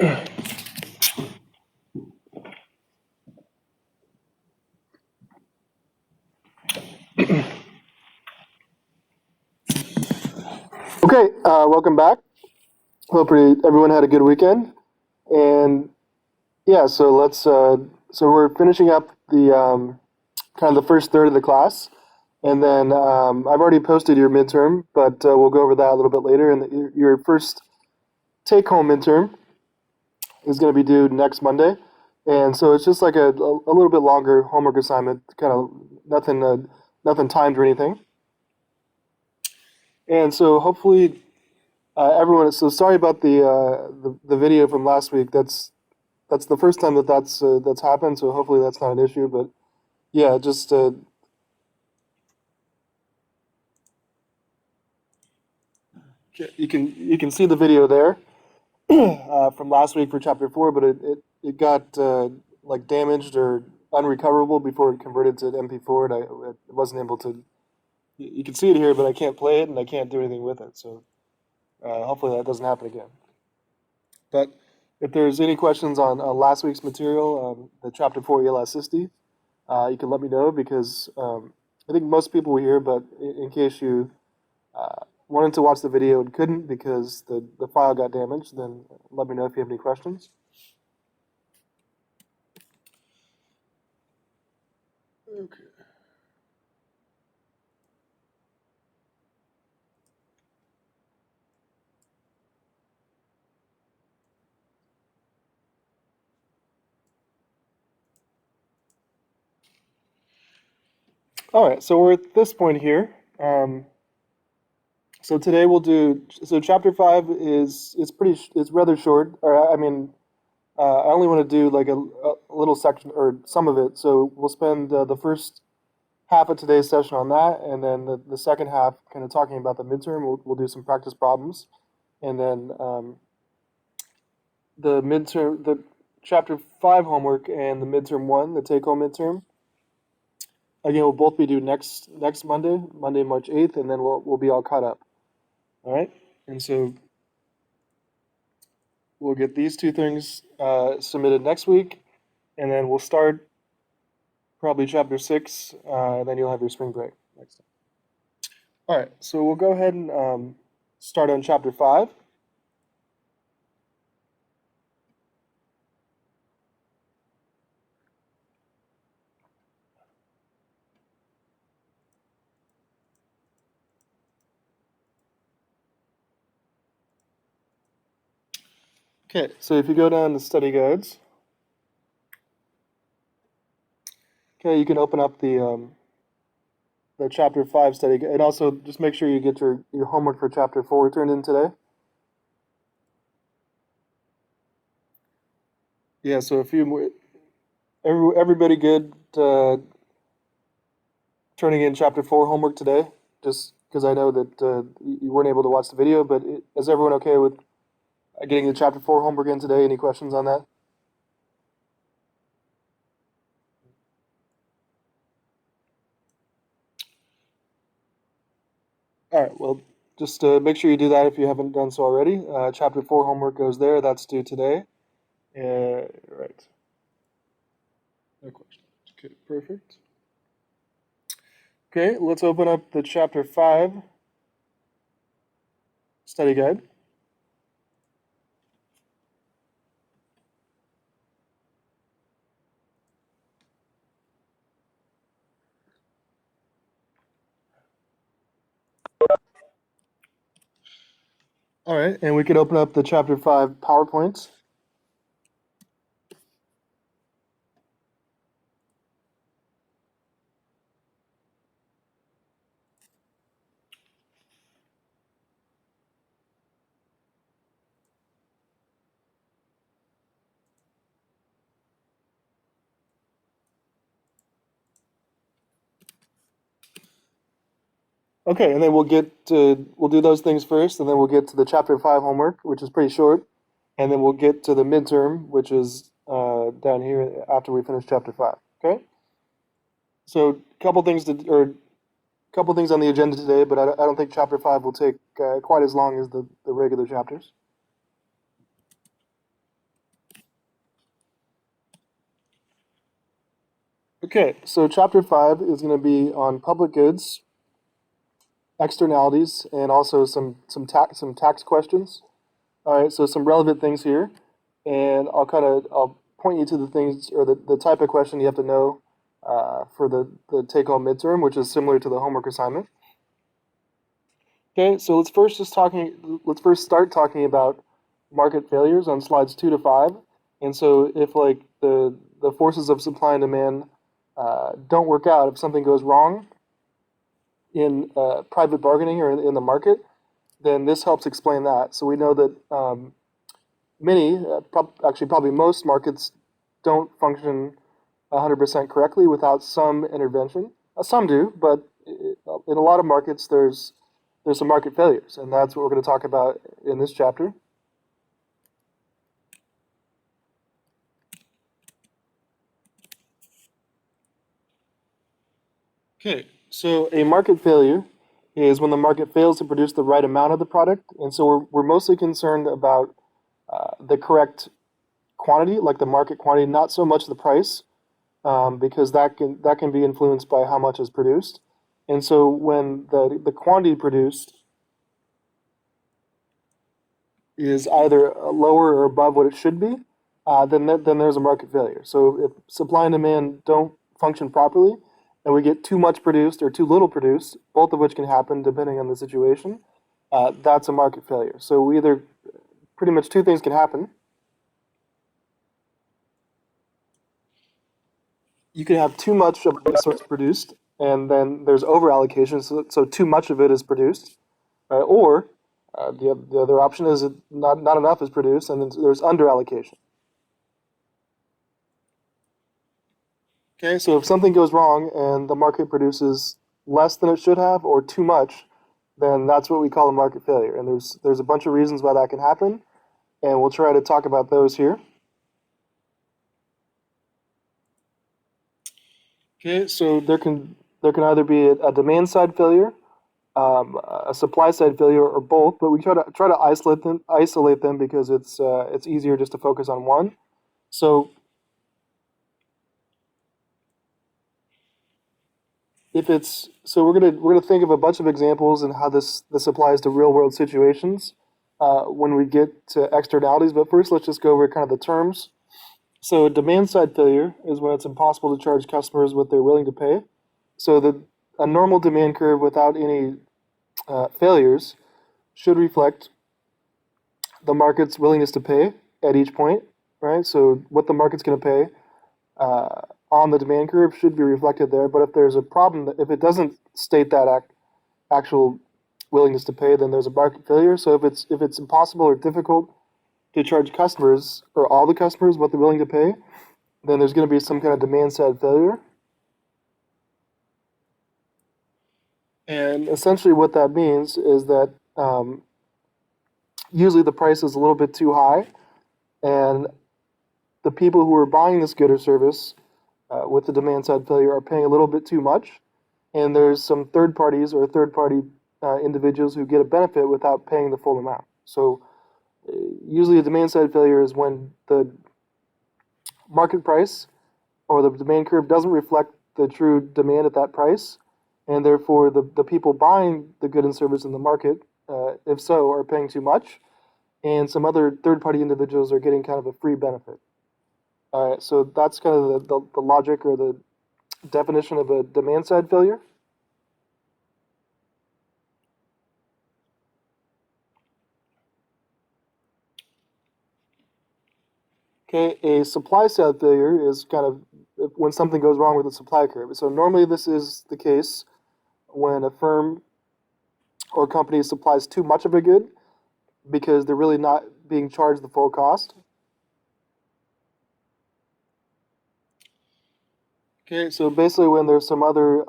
Okay, welcome back. Hope everyone had a good weekend. And yeah, so we're finishing up the kind of the first third of the class. And then I've already posted your midterm, but we'll go over that a little bit later. And your first take-home midterm is going to be due next Monday. And so it's just like a little bit longer homework assignment, kind of nothing timed or anything. And so hopefully everyone. So sorry about the video from last week. That's the first time that's happened. So hopefully that's not an issue. But yeah, just you can see the video there from last week for chapter 4, but it got like damaged or unrecoverable before it converted to MP4, and I wasn't able to. You can see it here, but I can't play it and I can't do anything with it. So hopefully that doesn't happen again. But if there's any questions on last week's material, the chapter 4 elasticity, you can let me know because I think most people were here, but in case you wanted to watch the video and couldn't because the file got damaged, then let me know if you have any questions. Okay. All right, so we're at this point here. So today we'll do. So chapter 5 it's rather short. Or I mean, I only want to do like a little section or some of it. So we'll spend the first half of today's session on that, and then the second half kind of talking about the midterm. We'll do some practice problems, and then the chapter 5 homework and the midterm 1, the take home midterm. Again, we'll both be due next Monday, March 8th, and then we'll be all caught up. All right, and so we'll get these two things submitted next week, and then we'll start probably chapter 6, and then you'll have your spring break next time. All right, so we'll go ahead and start on chapter 5. Okay, so if you go down to study guides, okay, you can open up the chapter 5 study guide, and also just make sure you get your homework for chapter 4 turned in today. Yeah, so if you everybody good turning in chapter 4 homework today, just because I know that you weren't able to watch the video, but is everyone okay with getting the chapter 4 homework in today? Any questions on that? All right, well, just make sure you do that if you haven't done so already. Chapter 4 homework goes there. That's due today. Right. No question. Okay, perfect. Okay, let's open up the chapter 5 study guide. All right, and we could open up the chapter 5 PowerPoint. Okay, and then we'll do those things first, and then we'll get to the chapter 5 homework, which is pretty short, and then we'll get to the midterm, which is down here after we finish chapter 5. Okay. So a couple things on the agenda today, but I don't think chapter 5 will take quite as long as the regular chapters. Okay, so chapter 5 is going to be on public goods, externalities, and also some tax questions. All right, so some relevant things here, and I'll point you to the things or the type of question you have to know for the take-home midterm, which is similar to the homework assignment. Okay, so let's first start talking about market failures on slides 2 to 5. And so if like the forces of supply and demand don't work out, if something goes wrong in private bargaining or in the market, then this helps explain that. So we know that actually probably most markets don't function 100% correctly without some intervention. Some do, but in a lot of markets there's some market failures, and that's what we're going to talk about in this chapter. Okay, so a market failure is when the market fails to produce the right amount of the product, and so we're mostly concerned about the correct quantity, like the market quantity, not so much the price, because that can be influenced by how much is produced. And so when the quantity produced is either lower or above what it should be, then there's a market failure. So if supply and demand don't function properly, and we get too much produced or too little produced, both of which can happen depending on the situation, that's a market failure. So we either pretty much two things can happen. You can have too much of a resource produced, and then there's over allocation, so too much of it is produced, or the other option is that not enough is produced, and then there's under allocation. Okay, so if something goes wrong and the market produces less than it should have or too much, then that's what we call a market failure. And there's a bunch of reasons why that can happen, and we'll try to talk about those here. Okay, so there can either be a demand side failure, a supply side failure, or both. But we try to isolate them because it's easier just to focus on one. So we're gonna think of a bunch of examples and how this applies to real world situations when we get to externalities. But first, let's just go over kind of the terms. So demand side failure is when it's impossible to charge customers what they're willing to pay. So a normal demand curve without any failures should reflect the market's willingness to pay at each point, right? So what the market's going to pay on the demand curve should be reflected there. But if there's a problem, if it doesn't state that actual willingness to pay, then there's a market failure. So if it's impossible or difficult to charge customers or all the customers what they're willing to pay, then there's going to be some kind of demand side failure. And essentially what that means is that usually the price is a little bit too high, and the people who are buying this good or service with the demand side failure are paying a little bit too much, and there's some third parties or third party individuals who get a benefit without paying the full amount. So usually a demand side failure is when the market price or the demand curve doesn't reflect the true demand at that price, and therefore the people buying the good and service in the market, if so, are paying too much, and some other third party individuals are getting kind of a free benefit. All right, so that's kind of the logic or the definition of a demand side failure. Okay, a supply side failure is kind of when something goes wrong with the supply curve. So normally this is the case when a firm or company supplies too much of a good because they're really not being charged the full cost. Okay, so basically when there's some other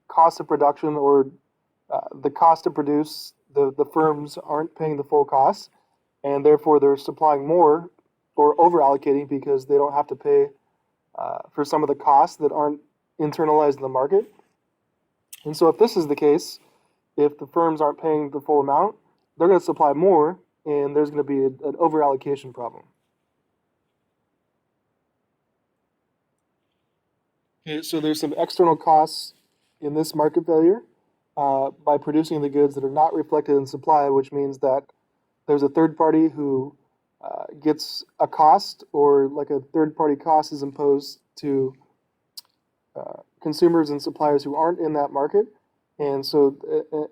cost of production or the cost to produce, the firms aren't paying the full cost, and therefore they're supplying more or over allocating because they don't have to pay for some of the costs that aren't internalized in the market. And so if this is the case, if the firms aren't paying the full amount, they're going to supply more, and there's going to be an over allocation problem. Okay, so there's some external costs in this market failure by producing the goods that are not reflected in supply, which means that there's a third party who gets a cost, or like a third party cost is imposed to consumers and suppliers who aren't in that market. And so,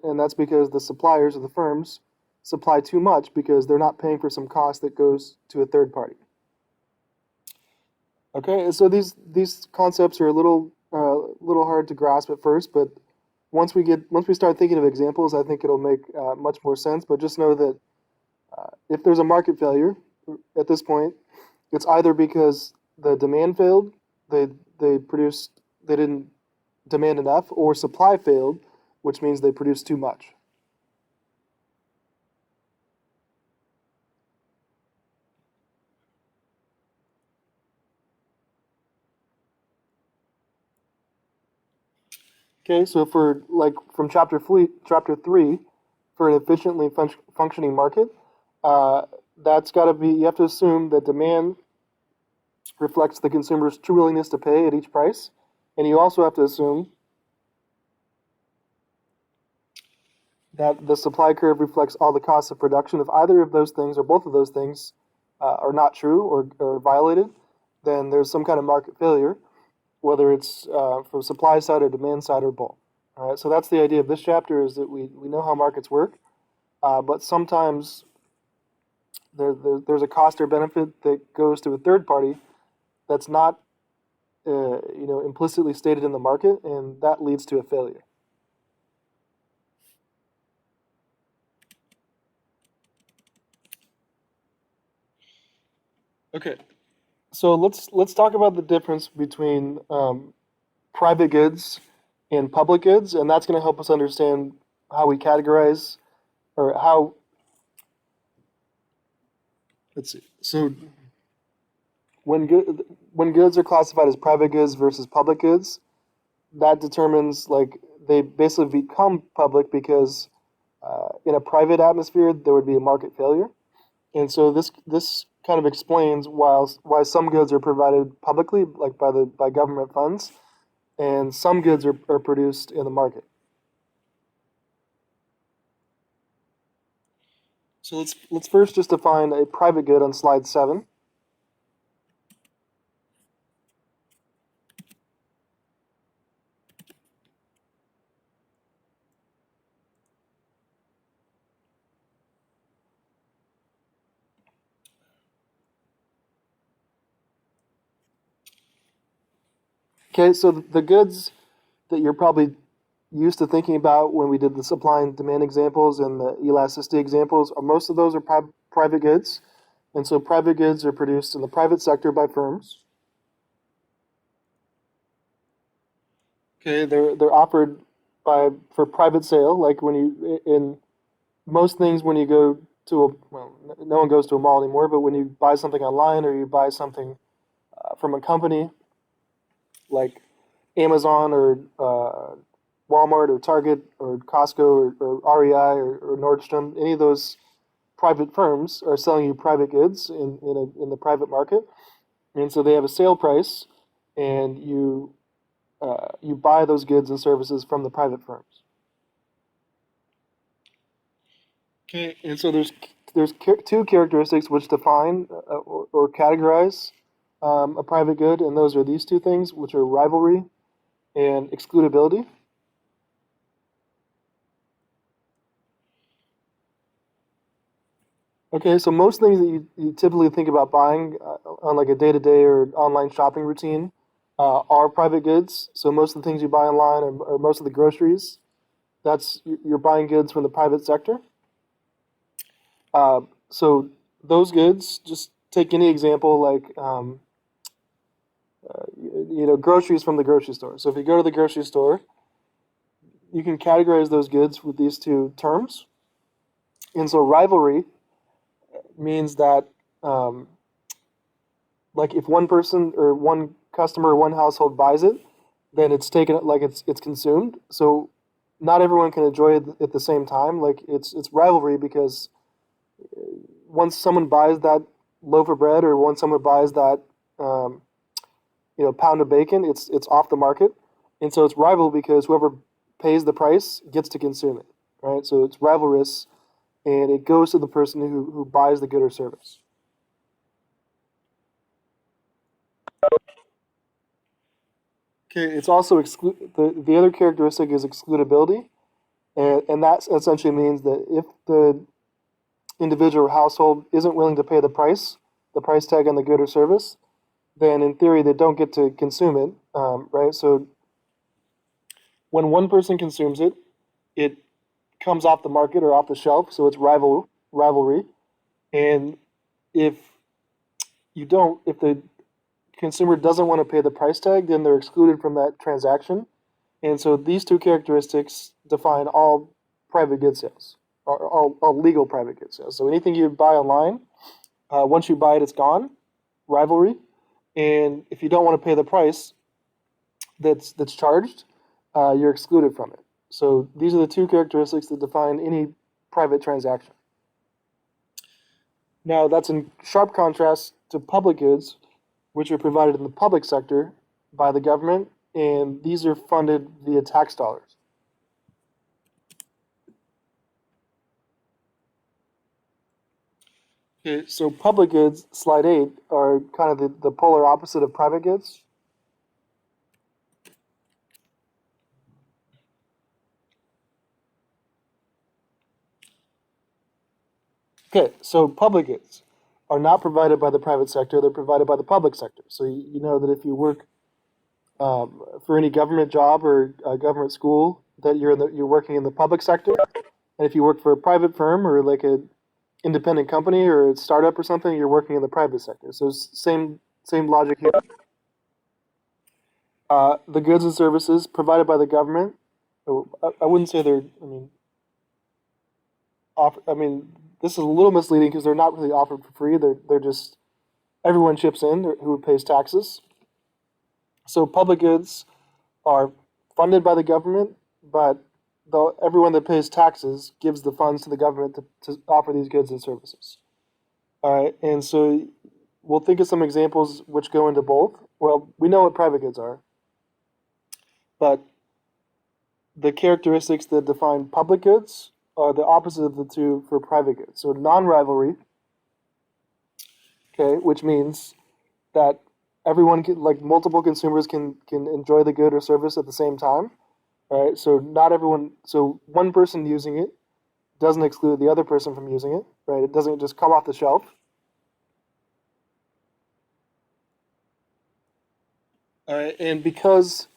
and that's because the suppliers or the firms supply too much because they're not paying for some cost that goes to a third party. Okay, and so these concepts are a little hard to grasp at first, but once we start thinking of examples, I think it'll make much more sense. But just know that if there's a market failure at this point, it's either because the demand failed, they didn't demand enough, or supply failed, which means they produced too much. Okay, so for like from chapter 3, for an efficiently functioning market, that's got to be, you have to assume that demand reflects the consumer's true willingness to pay at each price, and you also have to assume that the supply curve reflects all the costs of production. If either of those things or both of those things are not true or violated, then there's some kind of market failure, whether it's from supply side or demand side or both. All right, so that's the idea of this chapter, is that we know how markets work, but sometimes there's a cost or benefit that goes to a third party that's not implicitly stated in the market, and that leads to a failure. Okay, so let's talk about the difference between private goods and public goods, and that's going to help us understand how we categorize, or how. Let's see. So when goods are classified as private goods versus public goods, that determines, like, they basically become public because in a private atmosphere there would be a market failure, and so this kind of explains why some goods are provided publicly, like by government funds, and some goods are produced in the market. So let's first just define a private good on slide 7. Okay, so the goods that you're probably used to thinking about when we did the supply and demand examples and the elasticity examples, most of those are private goods. And so private goods are produced in the private sector by firms. Okay, they're offered for private sale, like when you, in most things, when you go to no one goes to a mall anymore, but when you buy something online or you buy something from a company like Amazon or Walmart or Target or Costco or REI or Nordstrom, any of those private firms are selling you private goods in the private market, and so they have a sale price, and you buy those goods and services from the private firms. Okay, and so there's two characteristics which define or categorize a private good, and those are these two things, which are rivalry and excludability. Okay, so most things that you typically think about buying on like a day-to-day or online shopping routine are private goods. So most of the things you buy online, or most of the groceries, you're buying goods from the private sector. So those goods, just take any example, like groceries from the grocery store. So if you go to the grocery store, you can categorize those goods with these two terms. And so rivalry means that, like, if one person or one customer or one household buys it, then it's taken, like, it's consumed. So not everyone can enjoy it at the same time. Like, it's rivalry because once someone buys that loaf of bread, or once someone buys that pound of bacon, it's off the market, and so it's rival because whoever pays the price gets to consume it, right? So it's rivalrous, and it goes to the person who buys the good or service. Okay, it's also the other characteristic is excludability, and that essentially means that if the individual or household isn't willing to pay the price tag on the good or service, then in theory they don't get to consume it, right? So when one person consumes it, it comes off the market or off the shelf, so it's rivalry. And if if the consumer doesn't want to pay the price tag, then they're excluded from that transaction. And so these two characteristics define all private good sales, or all legal private good sales. So anything you buy online, once you buy it, it's gone, rivalry. And if you don't want to pay the price that's charged, you're excluded from it. So these are the two characteristics that define any private transaction. Now, that's in sharp contrast to public goods, which are provided in the public sector by the government, and these are funded via tax dollars. Okay, so public goods, slide 8, are kind of the polar opposite of private goods. Okay, so public goods are not provided by the private sector, they're provided by the public sector. So you know that if you work for any government job or government school, that you're working in the public sector. And if you work for a private firm or like an independent company or a startup or something, you're working in the private sector. So same logic here. The goods and services provided by the government, I wouldn't say they're, I mean, this is a little misleading because they're not really offered for free. They're just, everyone chips in who pays taxes. So public goods are funded by the government, but everyone that pays taxes gives the funds to the government to offer these goods and services. All right, and so we'll think of some examples which go into both. Well, we know what private goods are, but the characteristics that define public goods are the opposite of the two for private goods. So non-rivalry, okay, which means that everyone can, like multiple consumers can enjoy the good or service at the same time. All right, so not everyone, so one person using it doesn't exclude the other person from using it, right? It doesn't just come off the shelf. All right, and because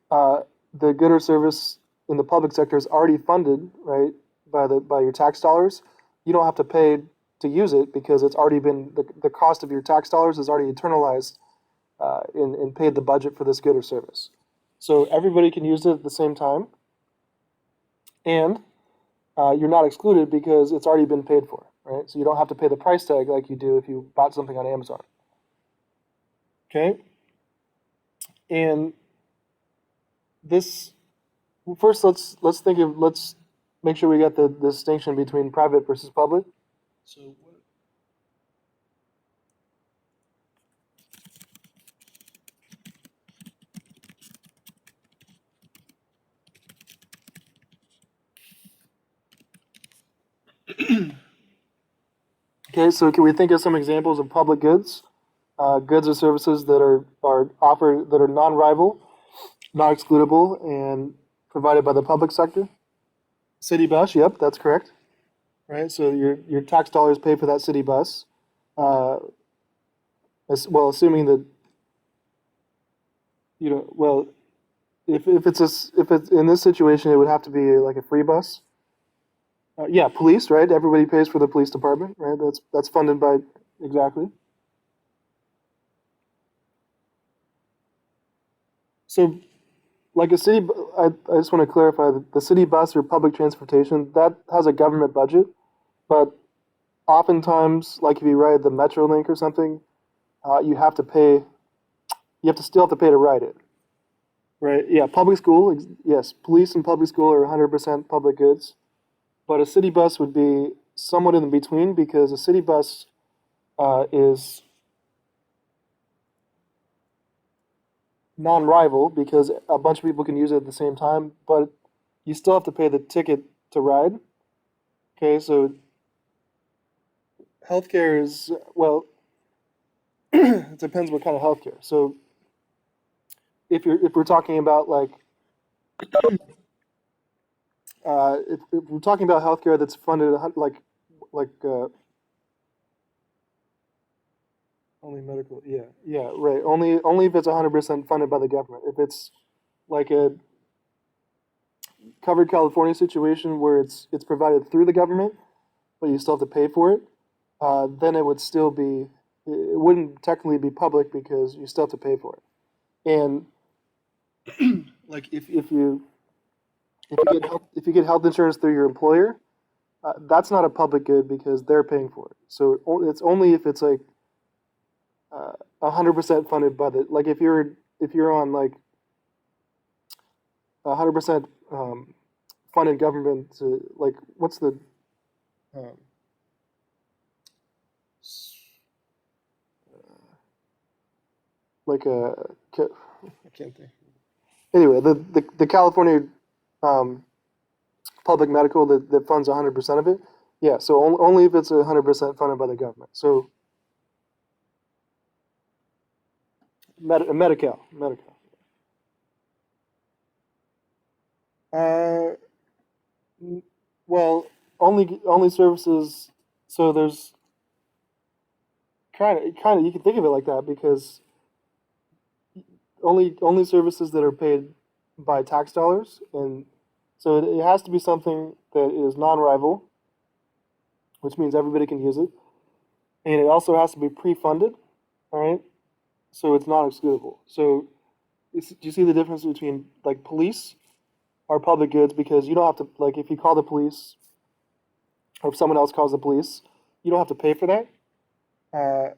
the good or service in the public sector is already funded, right, by your tax dollars, you don't have to pay to use it because it's already been the cost of your tax dollars is already internalized and paid the budget for this good or service. So everybody can use it at the same time, and you're not excluded because it's already been paid for, right? So you don't have to pay the price tag like you do if you bought something on Amazon. Okay, and this first let's make sure we got the distinction between private versus public. So okay, so can we think of some examples of public goods, goods or services that are offered that are non-rival, not excludable, and provided by the public sector? City bus, yep, that's correct. Right, so your tax dollars pay for that city bus. Uh, well, assuming that well, if it's in this situation, it would have to be like a free bus. Yeah, police, right? Everybody pays for the police department, right? That's funded by exactly. So, like a city, I just want to clarify that the city bus or public transportation that has a government budget, but oftentimes, like if you ride the Metrolink or something, you have to pay. You have to still have to pay to ride it, right? Yeah, public school, yes, police and public school are 100% public goods, but a city bus would be somewhat in between because a city bus is non-rival because a bunch of people can use it at the same time, but you still have to pay the ticket to ride. Okay, so healthcare is, well, it depends what kind of healthcare. So if we're talking about like if we're talking about healthcare that's funded like only medical, yeah, right. Only if it's 100% funded by the government. If it's like a covered California situation where it's provided through the government, but you still have to pay for it, then it would still be, it wouldn't technically be public because you still have to pay for it. And like if you get health insurance through your employer, that's not a public good because they're paying for it. So it's only if it's like 100% funded by the, like if you're on like 100% funded government, like what's the um, like a I can't think. Anyway, the California um, public medical that funds 100% of it. Yeah, so only if it's 100% funded by the government. So Medi-Cal. Uh, well, only services. So there's kind of you can think of it like that because only services that are paid by tax dollars, and so it has to be something that is non-rival, which means everybody can use it, and it also has to be pre-funded. All right, so it's not excludable. So do you see the difference between like police are public goods because you don't have to, like, if you call the police or if someone else calls the police, you don't have to pay for that, uh,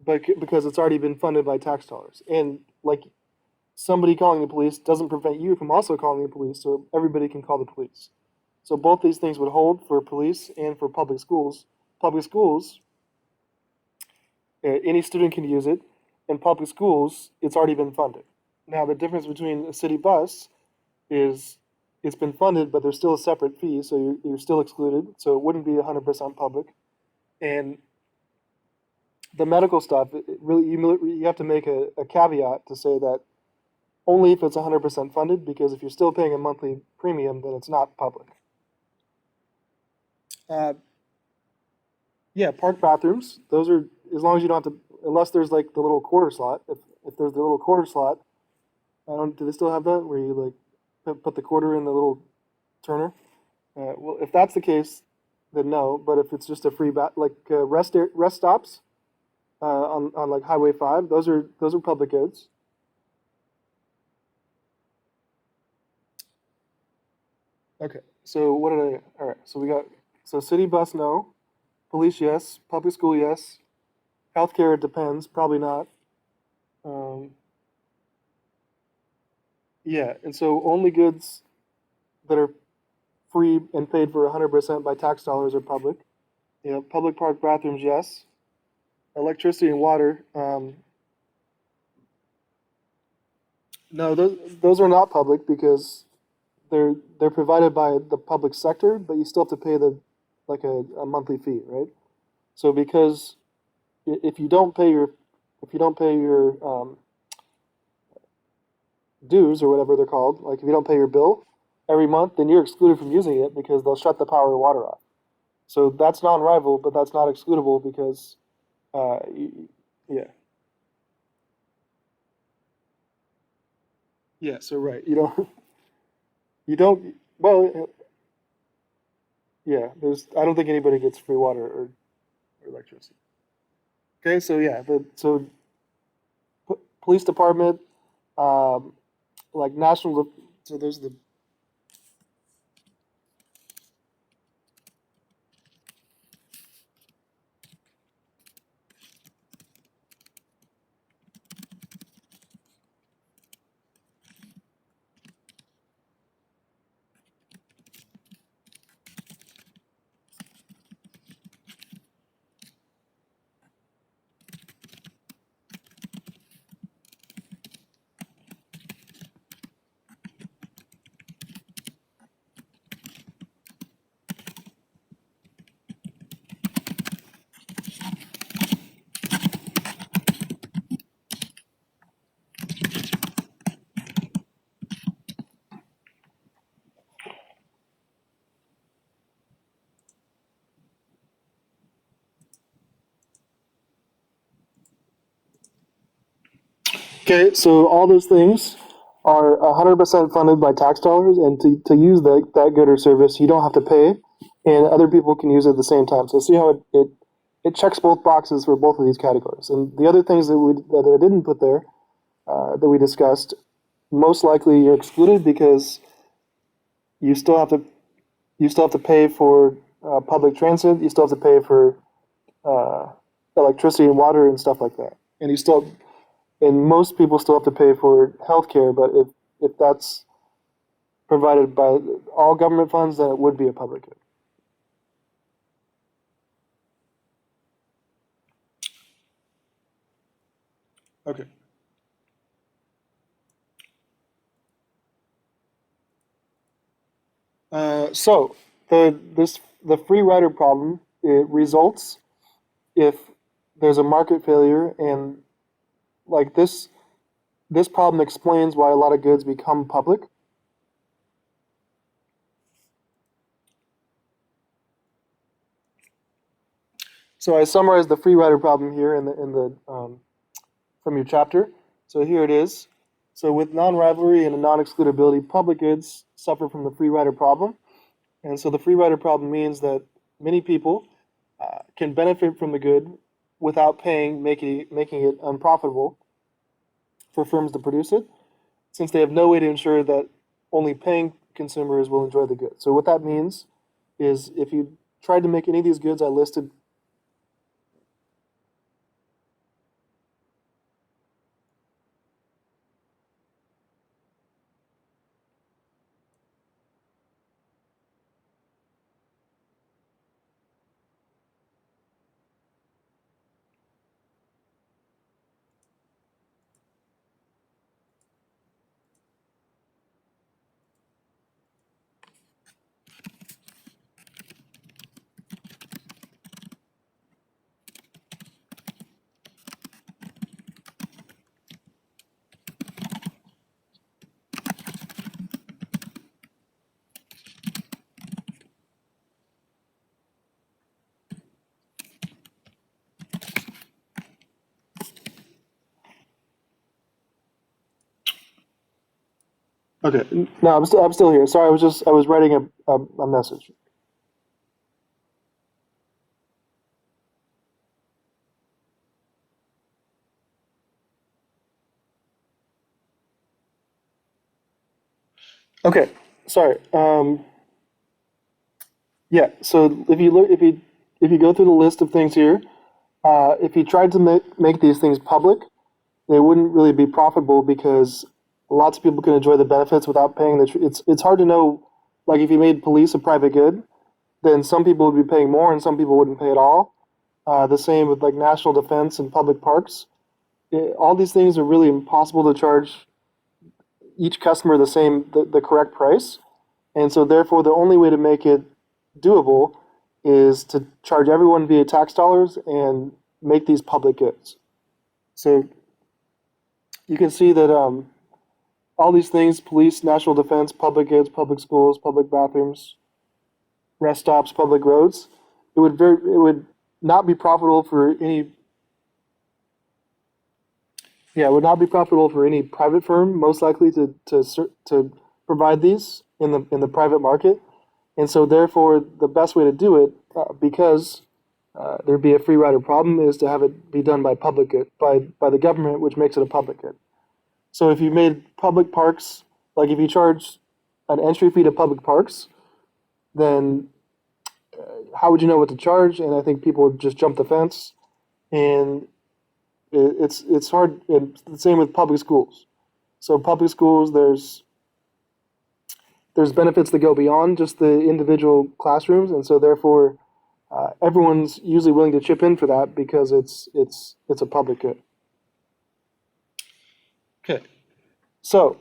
but because it's already been funded by tax dollars, and like somebody calling the police doesn't prevent you from also calling the police, so everybody can call the police. So both these things would hold for police and for public schools. Public schools, any student can use it. In public schools, it's already been funded. Now the difference between a city bus is it's been funded, but there's still a separate fee, so you're still excluded. So it wouldn't be 100% public. And the medical stuff, it really you have to make a caveat to say that only if it's 100% funded, because if you're still paying a monthly premium, then it's not public. Uh, yeah, park bathrooms. Those are, as long as you don't have to, unless there's like the little quarter slot. If there's the little quarter slot, I don't. Do they still have that where you like put the quarter in the little turner? Well, if that's the case, then no. But if it's just a free like rest stops on like Highway 5, those are public goods. Okay. So what did I? All right. So we got city bus no, police yes, public school yes, healthcare it depends, probably not. Um, yeah, and so only goods that are free and paid for 100% by tax dollars are public. You know, public park bathrooms yes, electricity and water. No, those are not public because they're provided by the public sector, but you still have to pay the like a monthly fee, right? So because if you don't pay your if you don't pay your dues or whatever they're called, like if you don't pay your bill every month, then you're excluded from using it because they'll shut the power and water off. So that's non-rival, but that's not excludable because uh, yeah, yeah. So right, you don't. Well, yeah. There's I don't think anybody gets free water or electricity. Okay, so yeah, police department, um, like national. So there's the Okay, so all those things are 100% funded by tax dollars, and to use that good or service, you don't have to pay, and other people can use it at the same time. So see how it checks both boxes for both of these categories. And the other things that I didn't put there that we discussed, most likely you're excluded because you still have to pay for public transit. You still have to pay for uh, electricity and water and stuff like that. And most people still have to pay for healthcare. But if that's provided by all government funds, then it would be a public good. Okay. So the free rider problem, it results if there's a market failure, and like this problem explains why a lot of goods become public. So I summarized the free rider problem here in the from your chapter. So here it is. So with non-rivalry and non-excludability, public goods suffer from the free rider problem. And so the free rider problem means that many people can benefit from the good without paying, making it unprofitable for firms to produce it, since they have no way to ensure that only paying consumers will enjoy the good. So what that means is if you tried to make any of these goods I listed. Okay, no, I'm still here. Sorry, I was writing a message. Okay, sorry. Yeah. So if you go through the list of things here, if you tried to make these things public, they wouldn't really be profitable because lots of people can enjoy the benefits without paying it's hard to know. Like if you made police a private good, then some people would be paying more and some people wouldn't pay at all. The same with like national defense and public parks. All these things are really impossible to charge each customer the correct price. And so therefore the only way to make it doable is to charge everyone via tax dollars and make these public goods. So you can see that all these things, police, national defense, public goods, public schools, public bathrooms, rest stops, public roads, it would not be profitable for any yeah, it would not be profitable for any private firm, most likely to provide these in the private market. And so, therefore, the best way to do it, because there'd be a free rider problem, is to have it be done by public good, by the government, which makes it a public good. So, if you made public parks, like if you charge an entry fee to public parks, then how would you know what to charge? And I think people would just jump the fence, and it's hard. And the same with public schools. So public schools, there's benefits that go beyond just the individual classrooms, and so therefore, everyone's usually willing to chip in for that because it's a public good. Okay. So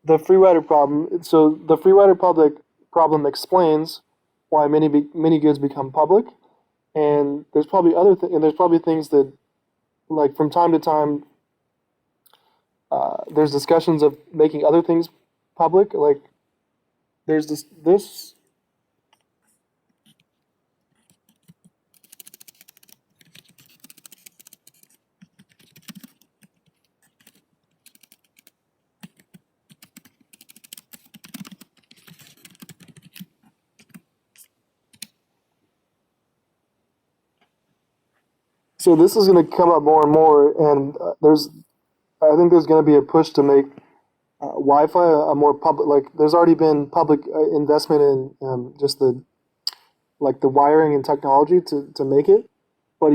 the free rider problem. So the free rider public problem explains why many goods become public, and there's probably things that like from time to time there's discussions of making other things public. Like there's this So this is going to come up more and more, and I think there's going to be a push to make Wi-Fi a more public. Like, there's already been public investment in just the wiring and technology to make it, but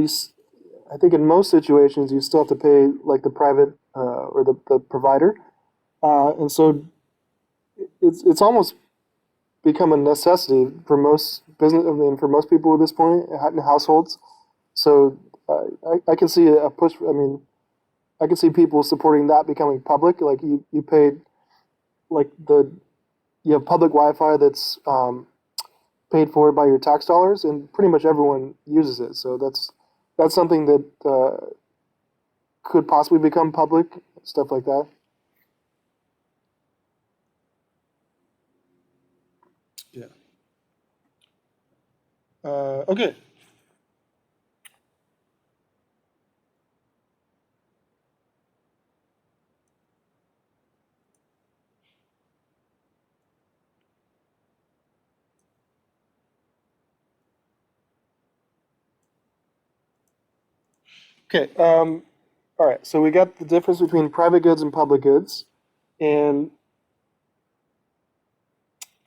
I think in most situations you still have to pay like the private or the provider, and so it's almost become a necessity for most business. I mean, for most people at this point in households. So I can see a push. I mean, I can see people supporting that becoming public. Like you paid like you have public Wi-Fi that's paid for by your tax dollars, and pretty much everyone uses it. So that's something that could possibly become public, stuff like that. Yeah. Okay. Okay. All right. So we got the difference between private goods and public goods, and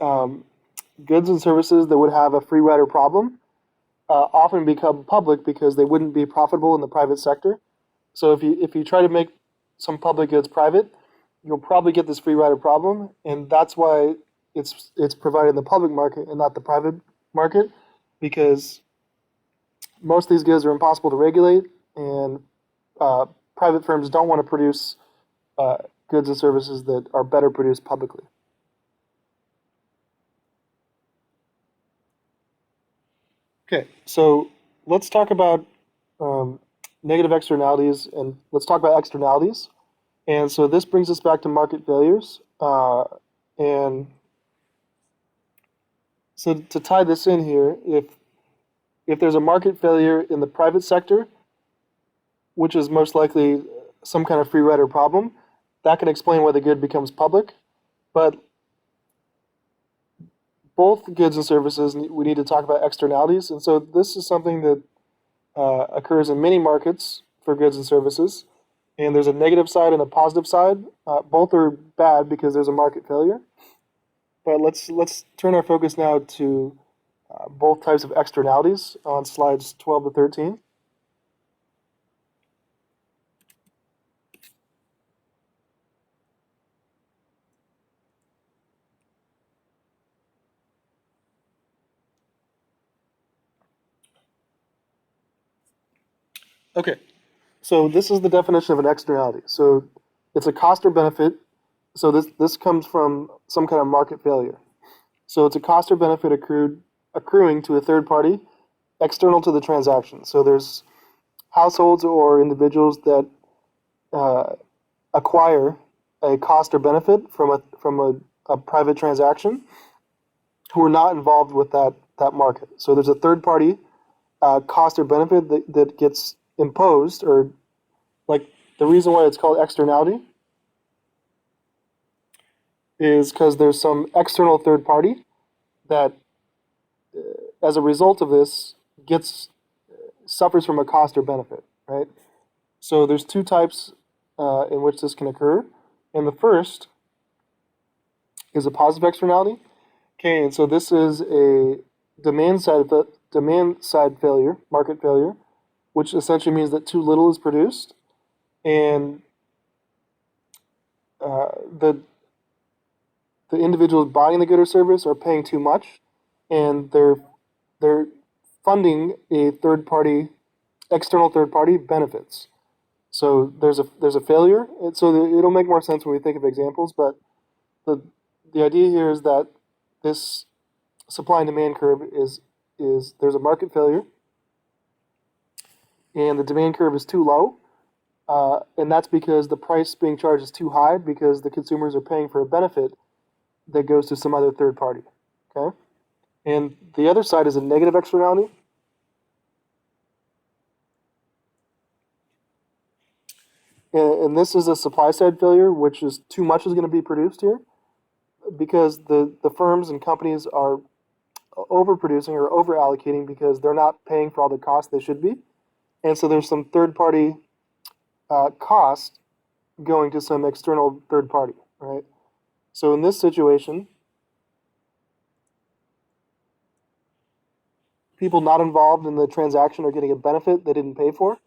um, goods and services that would have a free rider problem often become public because they wouldn't be profitable in the private sector. So if you try to make some public goods private, you'll probably get this free rider problem, and that's why it's provided in the public market and not the private market, because most of these goods are impossible to regulate, and uh, private firms don't want to produce uh, goods and services that are better produced publicly. Okay, so let's talk about um, negative externalities, and let's talk about externalities. And so this brings us back to market failures. And so to tie this in here, if there's a market failure in the private sector, which is most likely some kind of free rider problem, that can explain why the good becomes public. But both goods and services, we need to talk about externalities. And so this is something that occurs in many markets for goods and services. And there's a negative side and a positive side. Both are bad because there's a market failure. But let's turn our focus now to both types of externalities on slides 12 to 13. Okay, so this is the definition of an externality. So it's a cost or benefit. So this comes from some kind of market failure. So it's a cost or benefit accruing to a third party external to the transaction. So there's households or individuals that uh, acquire a cost or benefit from a private transaction who are not involved with that market. So there's a third party cost or benefit that gets imposed, or like the reason why it's called externality is because there's some external third party that, as a result of this, gets suffers from a cost or benefit, right? So there's two types in which this can occur, and the first is a positive externality. Okay, and so this is a demand side failure, market failure, which essentially means that too little is produced, and uh, the the individuals buying the good or service are paying too much, and they're funding a third party, external third party benefits. So there's a failure. And so it'll make more sense when we think of examples, but the the idea here is that this supply and demand curve is there's a market failure, and the demand curve is too low, and that's because the price being charged is too high because the consumers are paying for a benefit that goes to some other third party. Okay, and the other side is a negative externality. And this is a supply side failure, which is too much is going to be produced here because the firms and companies are overproducing or over allocating because they're not paying for all the costs they should be. And so there's some third-party cost going to some external third party, right? So in this situation, people not involved in the transaction are getting a benefit they didn't pay for.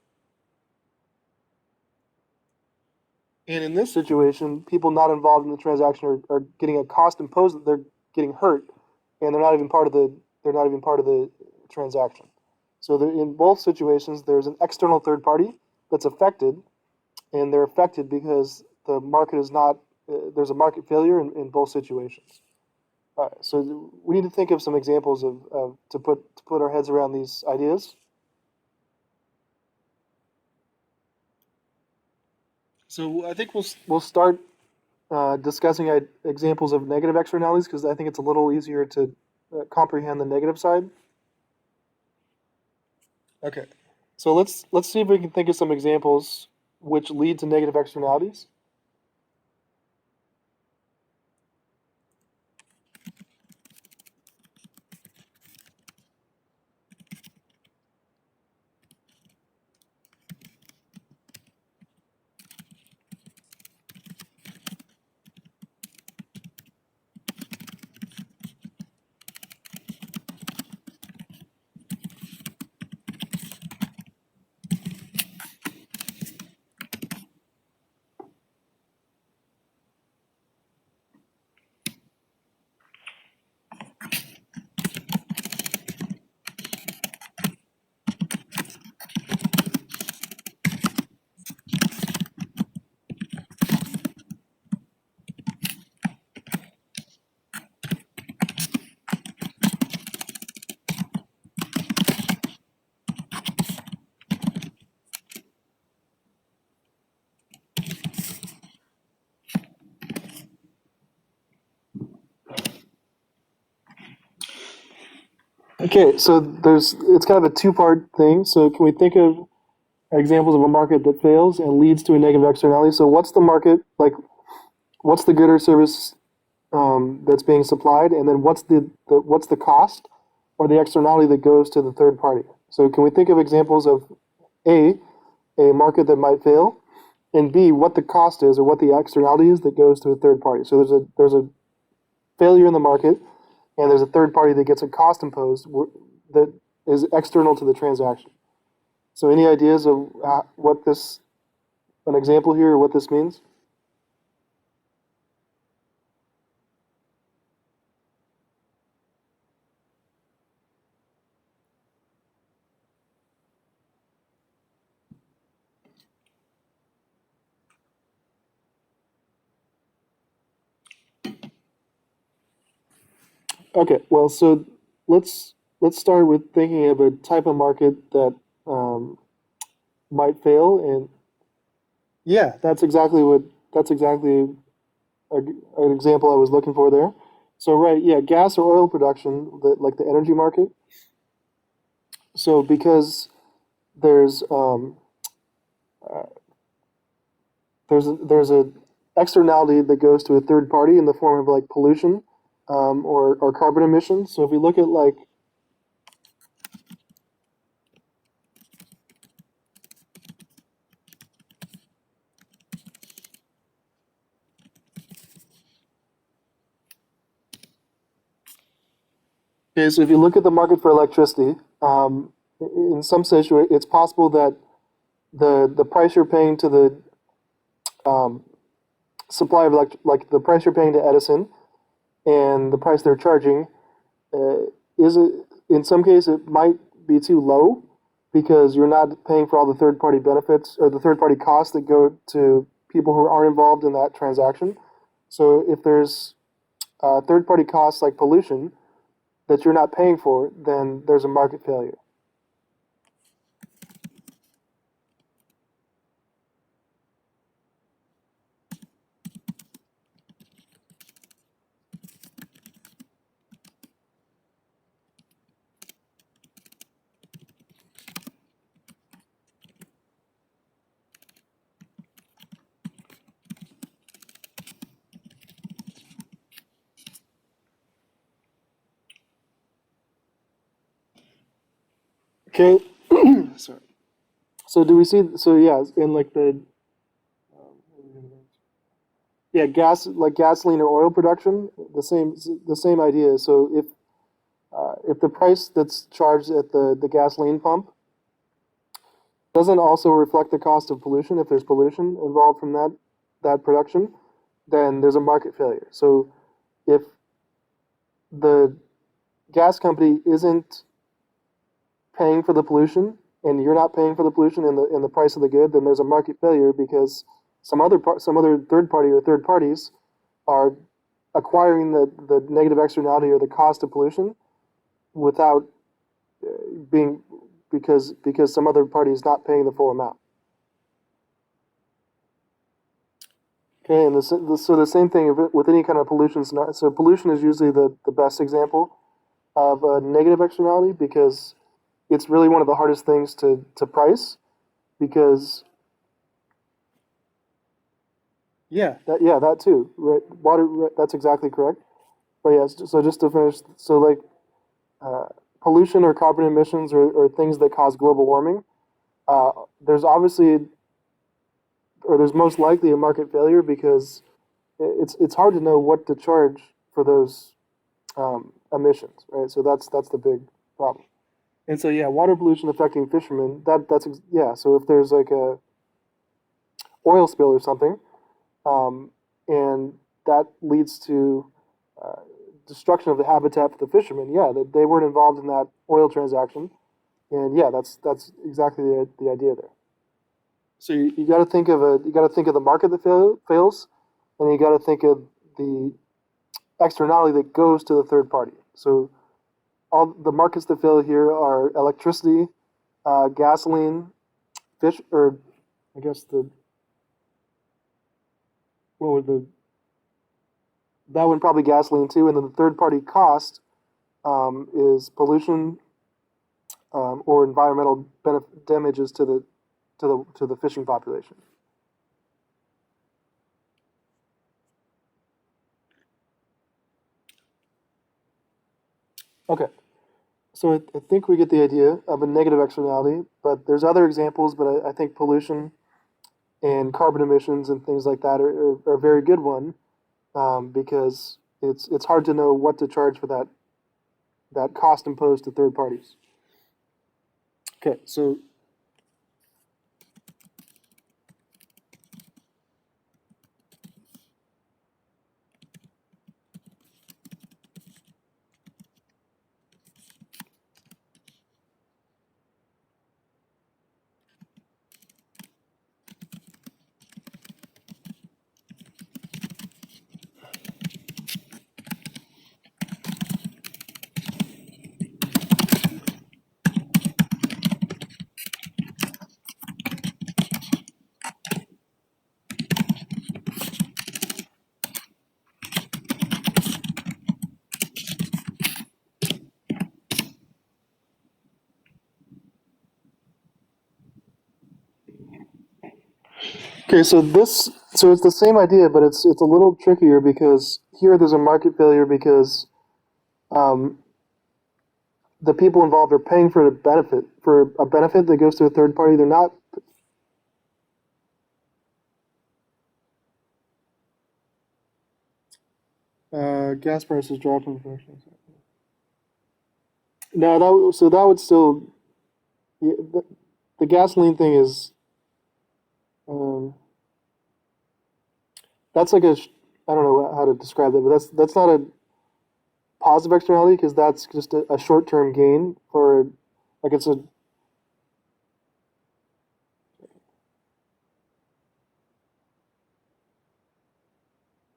And in this situation, people not involved in the transaction are getting a cost imposed that they're getting hurt, and they're not even part of the transaction. So in both situations, there's an external third party that's affected, and they're affected because the market is not. There's a market failure in both situations. So we need to think of some examples to put our heads around these ideas. So I think we'll start discussing examples of negative externalities because I think it's a little easier to comprehend the negative side. Okay, so let's see if we can think of some examples which lead to negative externalities. Okay, so it's kind of a two-part thing. So can we think of examples of a market that fails and leads to a negative externality? So what's the market like? What's the good or service that's being supplied, and then what's the cost or the externality that goes to the third party? So can we think of examples of a market that might fail, and B, what the cost is or what the externality is that goes to a third party? So there's a failure in the market, and there's a third party that gets a cost imposed that is external to the transaction. So any ideas of an example here, or what this means? Okay, well, so let's start with thinking of a type of market that might fail, and yeah, that's exactly an example I was looking for there. So right, yeah, gas or oil production, like the energy market. So because there's there's a externality that goes to a third party in the form of like pollution or carbon emissions. So if we look at like okay, so if you look at the market for electricity, in some situations, it's possible that the price you're paying to the um, supply of like the price you're paying to Edison and the price they're charging uh, in some cases it might be too low because you're not paying for all the third party benefits or the third party costs that go to people who aren't involved in that transaction. So if there's third party costs like pollution that you're not paying for, then there's a market failure. Okay, sorry. So do we see? So yeah, in like yeah, gas like gasoline or oil production, the same idea. So if the price that's charged at the gasoline pump doesn't also reflect the cost of pollution, if there's pollution involved from that production, then there's a market failure. So if the gas company isn't paying for the pollution and you're not paying for the pollution in the price of the good, then there's a market failure because some other third party or third parties are acquiring the negative externality or the cost of pollution without being because some other party is not paying the full amount. Okay, and so the same thing with any kind of pollution. So pollution is usually the best example of a negative externality because it's really one of the hardest things to price because that too, right? Water, right, that's exactly correct. But yes, so just to finish, so like uh, pollution or carbon emissions or things that cause global warming, uh, there's obviously or there's most likely a market failure because it's hard to know what to charge for those emissions, right? So that's the big problem. And so yeah, water pollution affecting fishermen. Yeah. So if there's like a oil spill or something, and that leads to uh, destruction of the habitat for the fishermen. Yeah, they weren't involved in that oil transaction, and yeah, that's exactly the idea there. So you got to think of the market that fails, and you got to think of the externality that goes to the third party. So all the markets that fail here are electricity, gasoline, fish, or I guess the what would the that one probably gasoline too, and then the third party cost is pollution or environmental damages to the fishing population. Okay, so I think we get the idea of a negative externality, but there's other examples. But I think pollution and carbon emissions and things like that are a very good one because it's hard to know what to charge for that cost imposed to third parties. Okay, so okay, so it's the same idea, but it's a little trickier because here there's a market failure because um, the people involved are paying for a benefit that goes to a third party. They're not. Gas prices dropping. No, that would still yeah, the gasoline thing is um, that's like I don't know how to describe that, but that's not a positive externality because that's just a short term gain for like it's a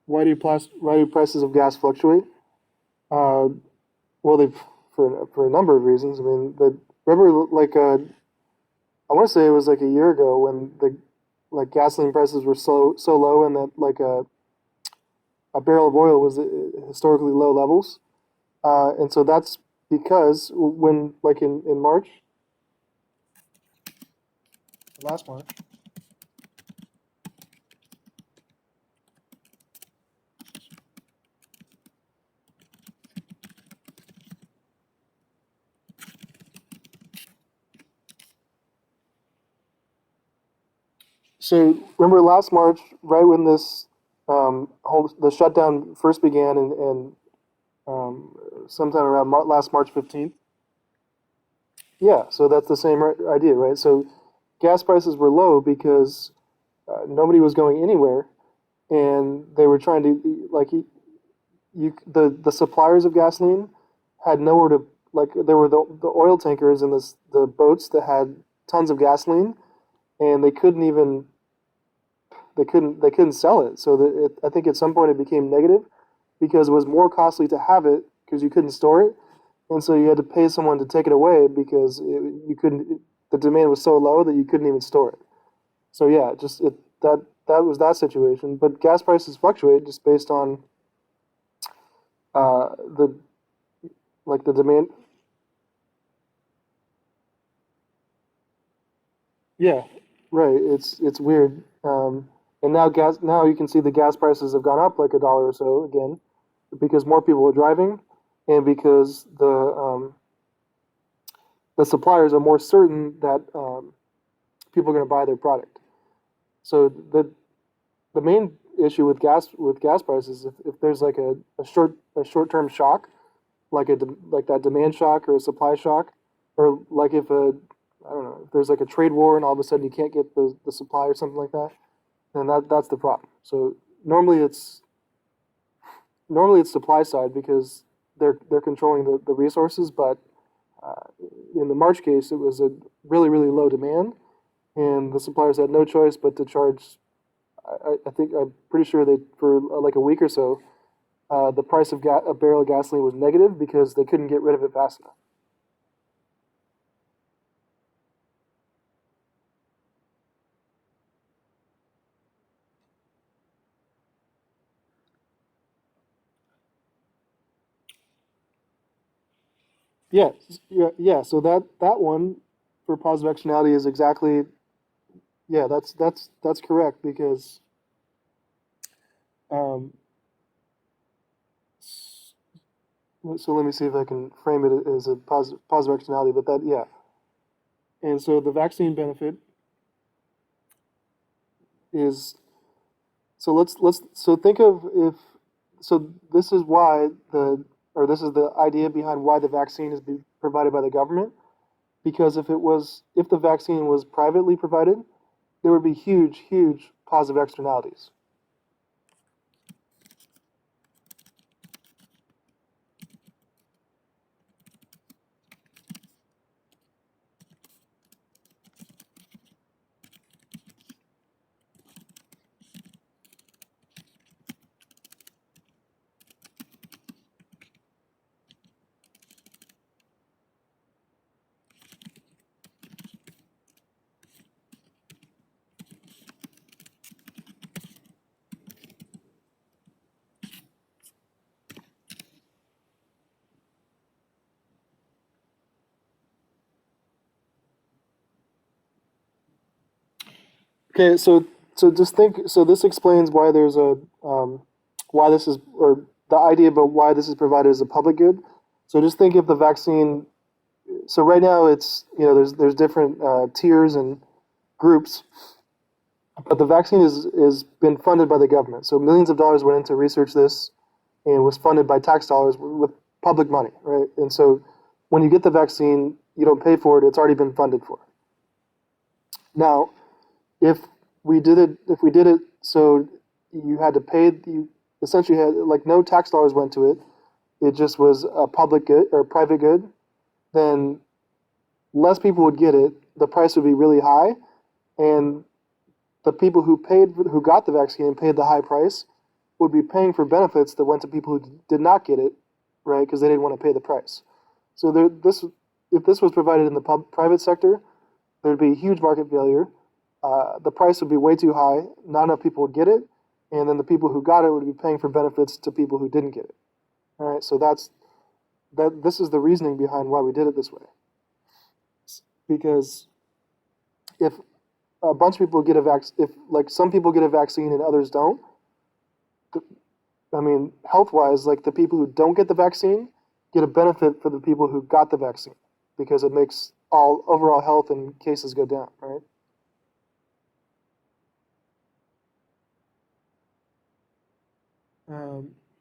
why do prices of gas fluctuate? Uh, well, they for a number of reasons. I mean, remember like I want to say it was like a year ago when the like gasoline prices were so low and that like a barrel of oil was at historically low levels, and so that's because when like in March, last March. So remember last March, right when this the shutdown first began, and sometime around last March 15th. Yeah, so that's the same idea, right? So gas prices were low because nobody was going anywhere, and they were trying to like the suppliers of gasoline had nowhere to like there were the oil tankers and the boats that had tons of gasoline, and they couldn't sell it. So I think at some point it became negative because it was more costly to have it because you couldn't store it, and so you had to pay someone to take it away because you couldn't. The demand was so low that you couldn't even store it. So yeah, that was that situation. But gas prices fluctuate just based on the like the demand. Yeah, right. It's weird. And now you can see the gas prices have gone up like $1 or so again because more people are driving, and because the suppliers are more certain that people are going to buy their product. So the main issue with gas prices, if there's like a short term shock, like that demand shock or a supply shock, or like if a I don't know if there's like a trade war and all of a sudden you can't get the supply or something like that, then that's the problem. So normally it's normally it's supply side because they're controlling the resources, but uh, in the March case, it was a really low demand, and the suppliers had no choice but to charge. I think I'm pretty sure they for like a week or so, the price of a barrel of gasoline was negative because they couldn't get rid of it fast enough. Yeah, yeah. So that one for positive externality is exactly yeah. That's correct because um, so let me see if I can frame it as a positive externality. But that yeah, and so the vaccine benefit is so think of if so this is why the or this is the idea behind why the vaccine is provided by the government because if the vaccine was privately provided there would be huge positive externalities. Okay, so just think. So this explains why there's a why this is or the idea about why this is provided as a public good. So just think if the vaccine. So right now it's there's different tiers and groups, but the vaccine is been funded by the government. So millions of dollars went into research this, and was funded by tax dollars with public money, right? And so when you get the vaccine, you don't pay for it; it's already been funded for. Now, if if we did it so you had to pay you essentially had like no tax dollars went to it, it just was a public good or private good, then less people would get it, the price would be really high, and the people who got the vaccine and paid the high price would be paying for benefits that went to people who did not get it, right? Because they didn't want to pay the price. So this if this was provided in the private sector, there'd be a huge market failure. The price would be way too high. Not enough people would get it, and then the people who got it would be paying for benefits to people who didn't get it. All right, so that. This is the reasoning behind why we did it this way. Because if a bunch of people get a if like some people get a vaccine and others don't, I mean, health-wise, like the people who don't get the vaccine get a benefit for the people who got the vaccine because it makes all overall health and cases go down, right?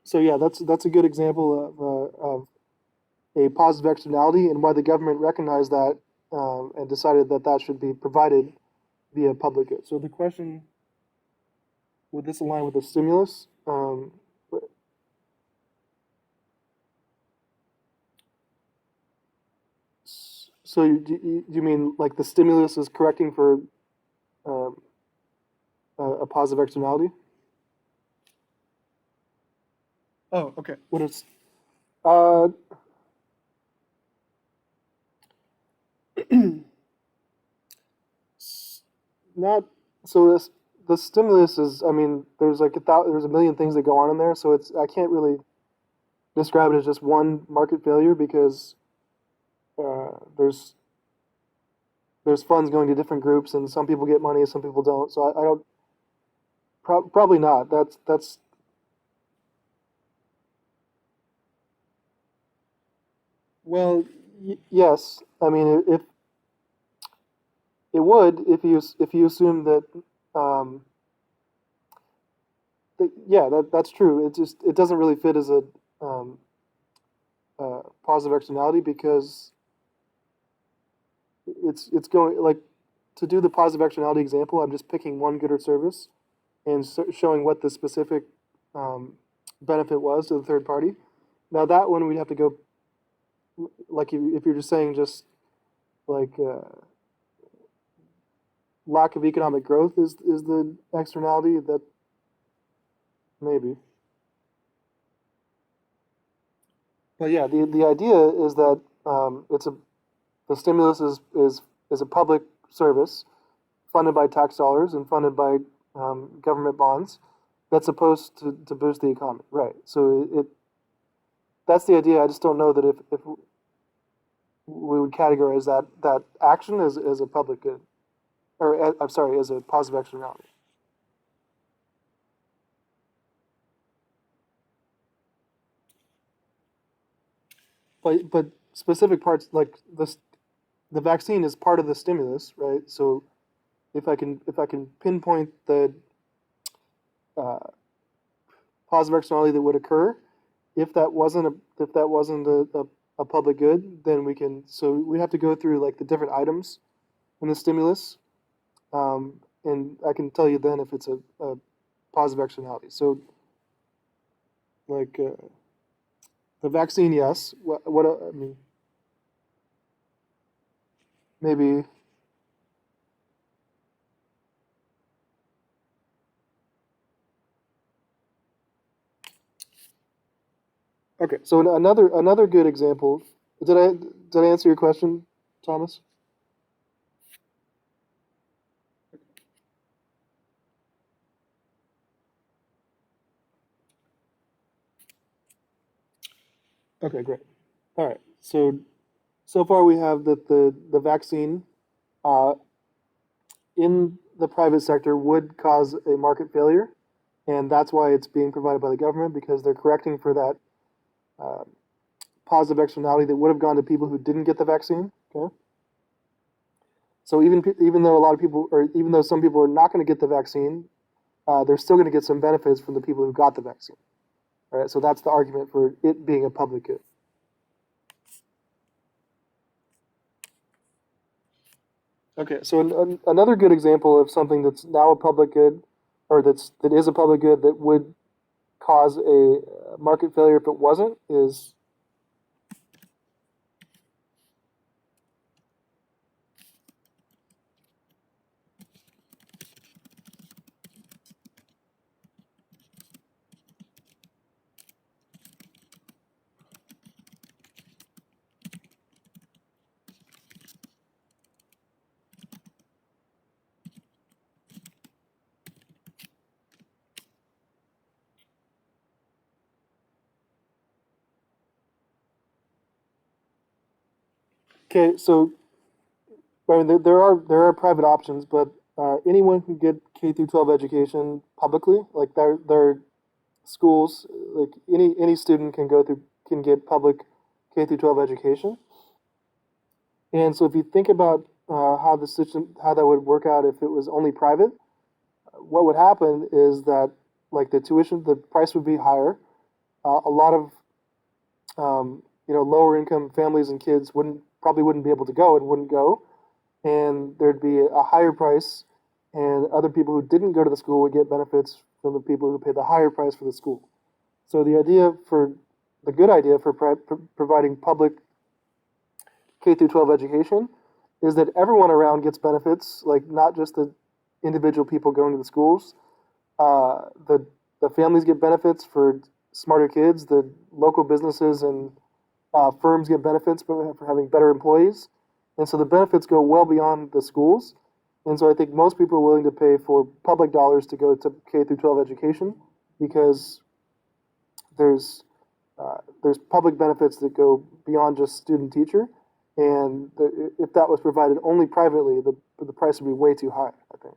So yeah, that's a good example of a positive externality and why the government recognized that and decided that that should be provided via public good. So the question, would this align with the stimulus? So you mean like the stimulus is correcting for um, a positive externality? Oh, okay. What is uh, not so this the stimulus is, I mean, there's like there's a million things that go on in there, so it's I can't really describe it as just one market failure because uh, there's there's funds going to different groups and some people get money, some people don't. So I don't probably not. That's well, yes. I mean, if it would, if you assume that, um, yeah, that's true. It just it doesn't really fit as a um, positive externality because it's going like to do the positive externality example. I'm just picking one good or service and showing what the specific um, benefit was to the third party. Now that one we'd have to go like if you're just saying just like lack of economic growth is the externality that maybe. But yeah, the idea is that it's a the stimulus is a public service funded by tax dollars and funded by government bonds that's supposed to boost the economy, right? So that's the idea. I just don't know that if we would categorize that action as a public good, or I'm sorry, as a positive externality. But specific parts like the vaccine is part of the stimulus, right? So if I can pinpoint the uh, positive externality that would occur if that wasn't a public good, then we can so we have to go through like the different items in the stimulus, and I can tell you then if it's a positive externality. So like the vaccine, yes. What I mean, maybe okay. So another good example. Did I answer your question, Thomas? Okay, great. All right. So far we have that the vaccine uh, in the private sector would cause a market failure, and that's why it's being provided by the government because they're correcting for that uh, positive externality that would have gone to people who didn't get the vaccine. Okay, so even though a lot of people, or even though some people are not going to get the vaccine, they're still going to get some benefits from the people who got the vaccine. All right, so that's the argument for it being a public good. Okay, so another good example of something that's now a public good, or that is a public good that would cause a market failure if it wasn't, is okay. So I mean, there are private options, but anyone can get K through 12 education publicly. Like their schools, like any student can go through can get public K through 12 education. And so if you think about how the system how that would work out if it was only private, what would happen is that like the tuition, the price would be higher. A lot of lower income families and kids probably wouldn't be able to go and wouldn't go, and there'd be a higher price, and other people who didn't go to the school would get benefits from the people who pay the higher price for the school. So the good idea for providing public K through 12 education is that everyone around gets benefits, like not just the individual people going to the schools. The families get benefits for smarter kids. The local businesses and firms get benefits for having better employees. And so the benefits go well beyond the schools. And so I think most people are willing to pay for public dollars to go to K through 12 education because there's public benefits that go beyond just student teacher. And if that was provided only privately, the price would be way too high, I think.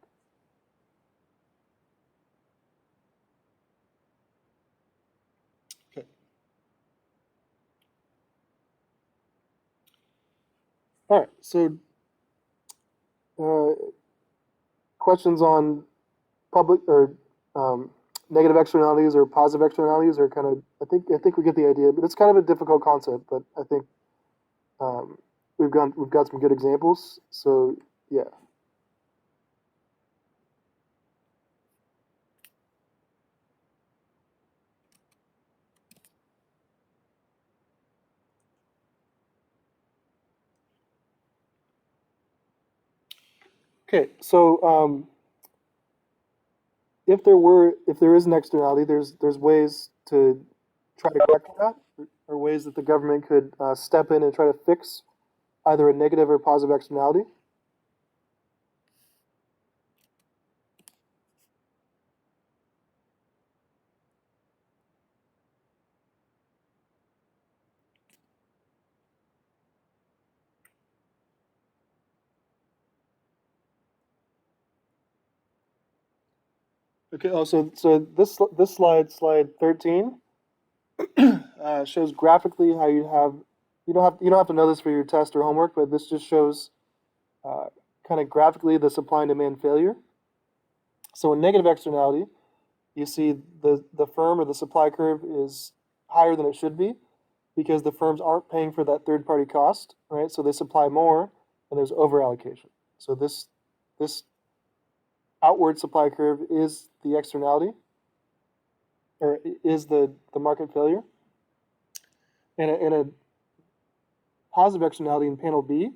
Okay. All right. So questions on public or negative externalities or positive externalities are kind of I think we get the idea, but it's kind of a difficult concept. But I think we've got some good examples. So yeah. Okay, so if there is an externality, there's ways to try to correct that, or ways that the government could step in and try to fix either a negative or positive externality. Okay. Oh, so this slide 13, shows graphically how you don't have to know this for your test or homework, but this just shows uh, kind of graphically the supply and demand failure. So a negative externality, you see the firm or the supply curve is higher than it should be because the firms aren't paying for that third party cost, right? So they supply more and there's over allocation. So this outward supply curve is the externality or is the market failure. And a positive externality in panel B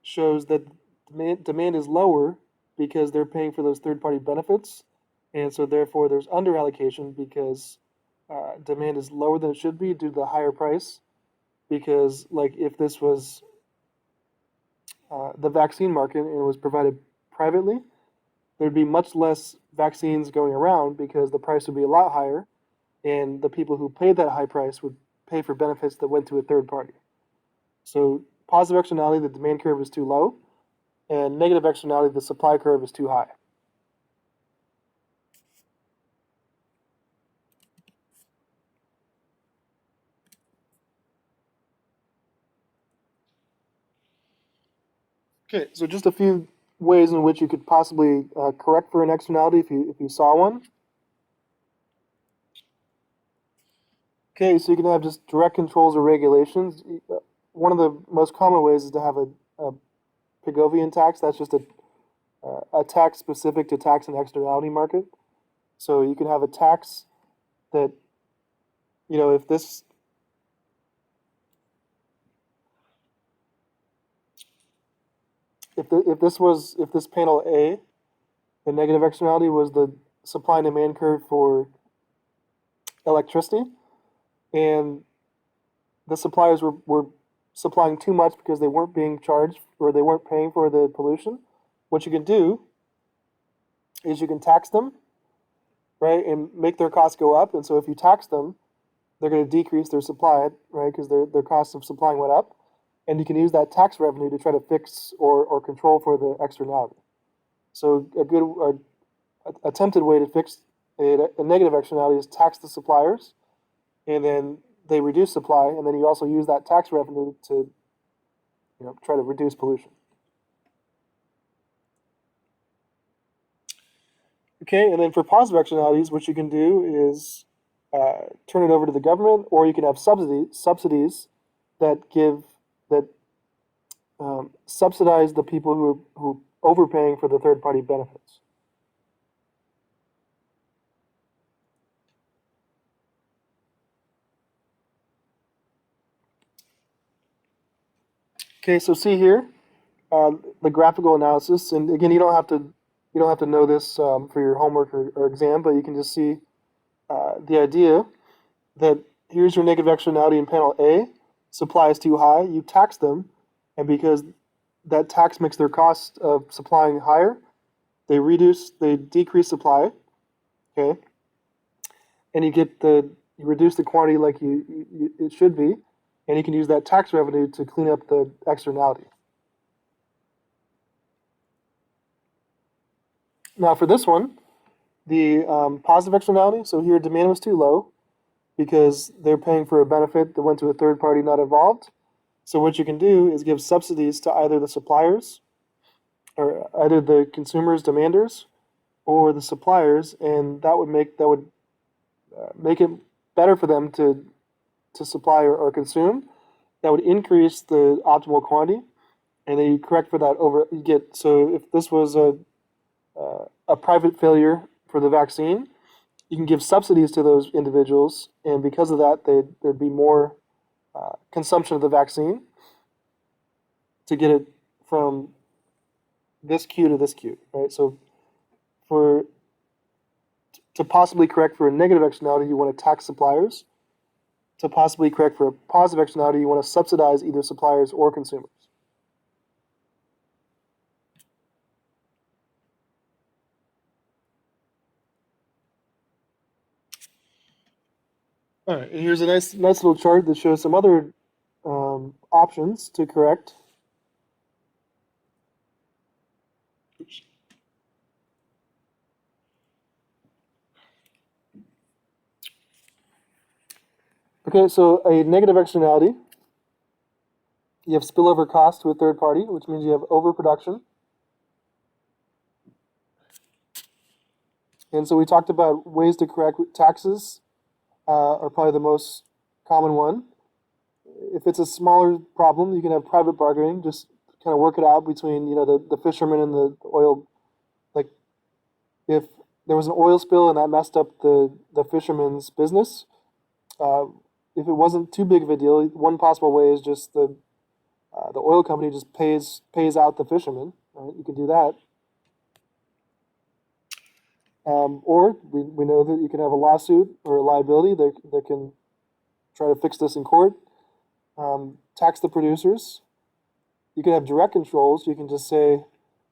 shows that demand is lower because they're paying for those third party benefits. And so therefore there's under allocation because demand is lower than it should be due to the higher price. Because like if this was the vaccine market and it was provided privately, there'd be much less vaccines going around because the price would be a lot higher, and the people who paid that high price would pay for benefits that went to a third party. So positive externality, the demand curve is too low, and negative externality, the supply curve is too high. Okay, so just a few ways in which you could possibly correct for an externality if you saw one. Okay, so you can have just direct controls or regulations. One of the most common ways is to have a Pigovian tax. That's just a tax specific to tax and externality market. So you can have a tax that, if this panel A, the negative externality was the supply and demand curve for electricity, and the suppliers were supplying too much because they weren't being charged or they weren't paying for the pollution. What you can do is you can tax them, right, and make their costs go up. And so if you tax them, they're going to decrease their supply, right, because their cost of supplying went up. And you can use that tax revenue to try to fix or control for the externality. So a good attempted way to fix a negative externality is tax the suppliers, and then they reduce supply, and then you also use that tax revenue to try to reduce pollution. Okay, and then for positive externalities, what you can do is turn it over to the government, or you can have subsidies that give that subsidize the people who are overpaying for the third party benefits. Okay, so see here the graphical analysis, and again, you don't have to know this for your homework or exam, but you can just see the idea that here's your negative externality in panel A. Supply is too high, you tax them, and because that tax makes their cost of supplying higher, they decrease supply, okay, and you reduce the quantity like it should be, and you can use that tax revenue to clean up the externality. Now for this one, the positive externality, so here demand was too low because they're paying for a benefit that went to a third party not involved. So what you can do is give subsidies to either the suppliers or either the consumers, demanders, or the suppliers, and that would make it better for them to supply or consume. That would increase the optimal quantity, and then you correct for that over. You get so if this was a private failure for the vaccine, you can give subsidies to those individuals, and because of that, there'd be more consumption of the vaccine to get it from this queue to this queue, right? So for to possibly correct for a negative externality, you want to tax suppliers. To possibly correct for a positive externality, you want to subsidize either suppliers or consumers. All right, and here's a nice little chart that shows some other options to correct. Oops. Okay, so a negative externality, you have spillover cost to a third party, which means you have overproduction. And so we talked about ways to correct taxes are probably the most common one. If it's a smaller problem, you can have private bargaining, just kind of work it out between the fishermen and the oil. Like if there was an oil spill and that messed up the fisherman's business, if it wasn't too big of a deal, one possible way is just the oil company just pays out the fisherman. Right? You can do that. Or we know that you can have a lawsuit or a liability that can try to fix this in court. Tax the producers. You can have direct controls. You can just say,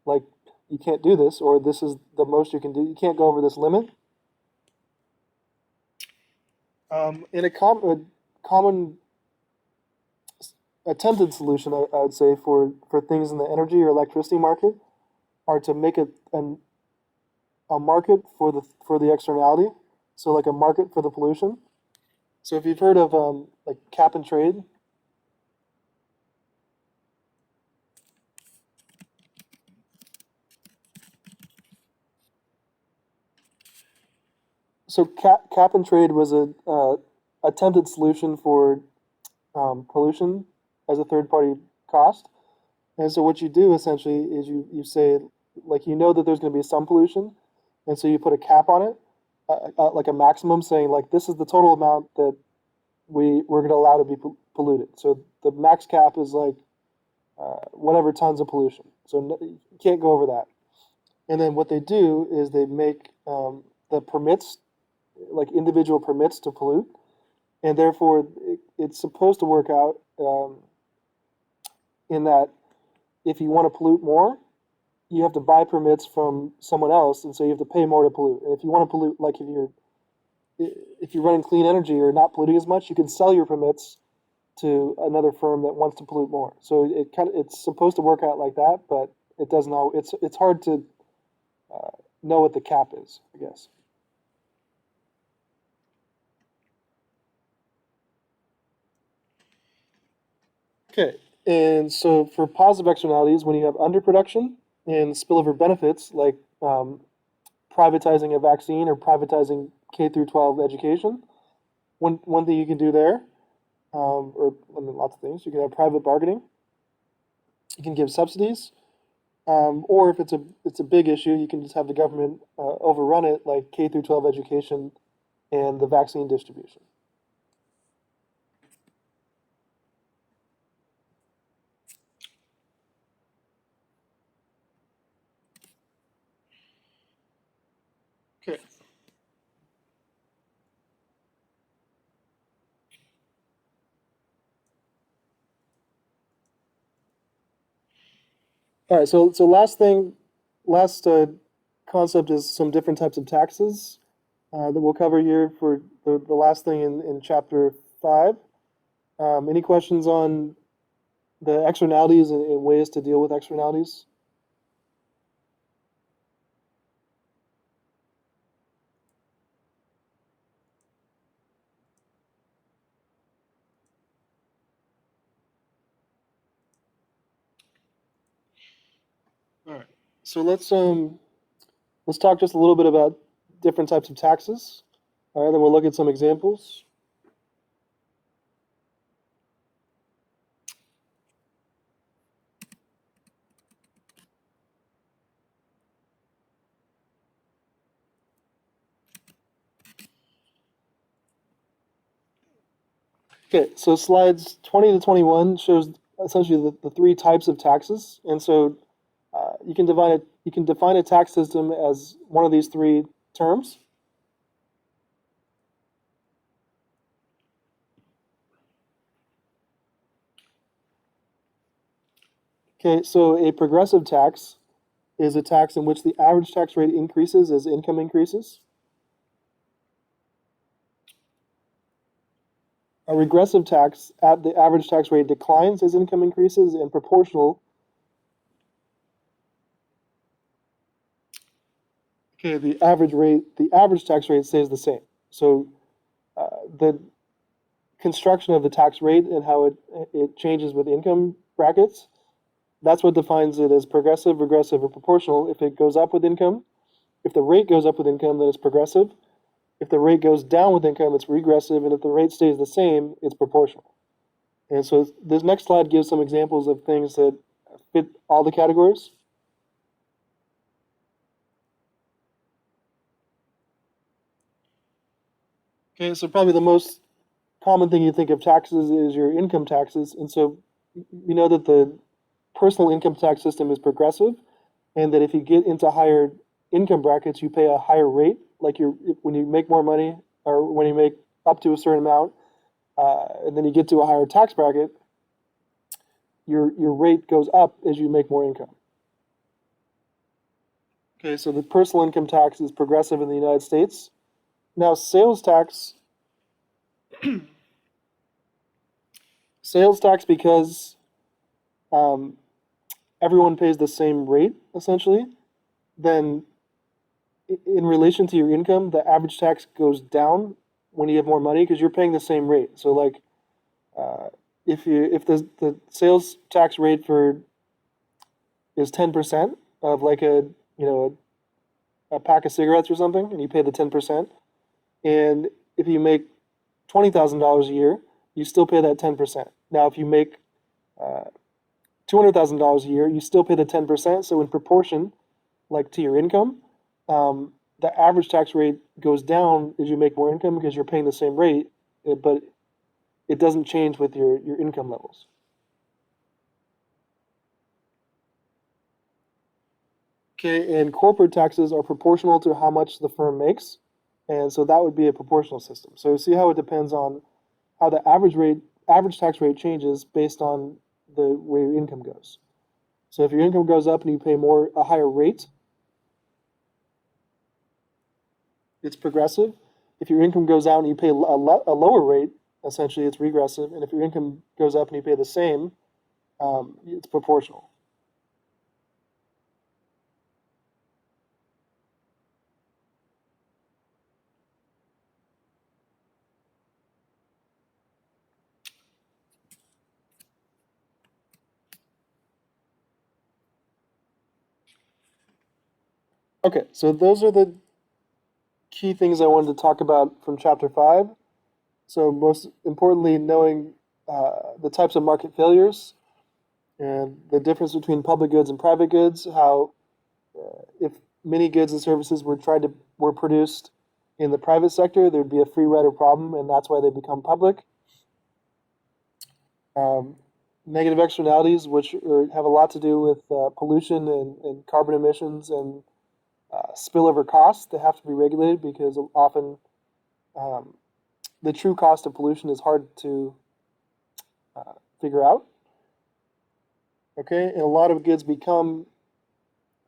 like, you can't do this, or this is the most you can do. You can't go over this limit. In a common attempted solution, I would say, for things in the energy or electricity market are to make a market for the externality. So like a market for the pollution. So if you've heard of like cap and trade. So cap and trade was a attempted solution for pollution as a third party cost. And so what you do essentially is you say, like, that there's going to be some pollution, and so you put a cap on it, like a maximum, saying like this is the total amount that we're going to allow to be polluted. So the max cap is like whatever tons of pollution. So you can't go over that. And then what they do is they make the permits, like individual permits to pollute, and therefore it's supposed to work out in that if you want to pollute more, you have to buy permits from someone else, and so you have to pay more to pollute. And if you want to pollute, like if you're running clean energy or not polluting as much, you can sell your permits to another firm that wants to pollute more. So it's supposed to work out like that, but it doesn't know. It's hard to know what the cap is, I guess. Okay, and so for positive externalities, when you have underproduction and spillover benefits, like privatizing a vaccine or privatizing K through 12 education. One thing you can do there, or I mean, lots of things. You can have private bargaining. You can give subsidies, or if it's a big issue, you can just have the government overrun it, like K through 12 education and the vaccine distribution. Okay. All right. So last concept is some different types of taxes that we'll cover here for the last thing in chapter 5. Any questions on the externalities and ways to deal with externalities? All right. So let's talk just a little bit about different types of taxes. All right, then we'll look at some examples. Okay, so slides 20 to 21 shows essentially the three types of taxes, and so you can define a tax system as one of these three terms. Okay, so a progressive tax is a tax in which the average tax rate increases as income increases. A regressive tax, at the average tax rate declines as income increases, and proportional. Okay, the average tax rate stays the same. So the construction of the tax rate and how it changes with income brackets, that's what defines it as progressive, regressive, or proportional. If it goes up with income, if the rate goes up with income, then it's progressive. If the rate goes down with income, it's regressive, and if the rate stays the same, it's proportional. And so this next slide gives some examples of things that fit all the categories. Okay, so probably the most common thing you think of taxes is your income taxes. And so you know that the personal income tax system is progressive, and that if you get into higher income brackets, you pay a higher rate. Like when you make more money, or when you make up to a certain amount, and then you get to a higher tax bracket, your rate goes up as you make more income. Okay, so the personal income tax is progressive in the United States. Now, sales tax because um, everyone pays the same rate essentially, then in relation to your income, the average tax goes down when you have more money because you're paying the same rate. So like, if the sales tax rate for is 10% of like a pack of cigarettes or something, and you pay the 10%, and if you make $20,000 a year, you still pay that 10%. Now, if you make $200,000 a year, you still pay the 10%. So in proportion, like to your income, the average tax rate goes down as you make more income because you're paying the same rate, but it doesn't change with your income levels. Okay, and corporate taxes are proportional to how much the firm makes, and so that would be a proportional system. So see how it depends on how the average tax rate changes based on where your income goes. So if your income goes up and you pay a higher rate, it's progressive. If your income goes down and you pay a lower rate, essentially it's regressive. And if your income goes up and you pay the same, it's proportional. Okay, so those are the key things I wanted to talk about from chapter 5. So most importantly, knowing the types of market failures and the difference between public goods and private goods, how if many goods and services were produced in the private sector, there'd be a free rider problem, and that's why they become public. Um, Negative externalities, which have a lot to do with pollution and carbon emissions and spillover costs, that have to be regulated because often um, the true cost of pollution is hard to figure out. Okay, and a lot of goods become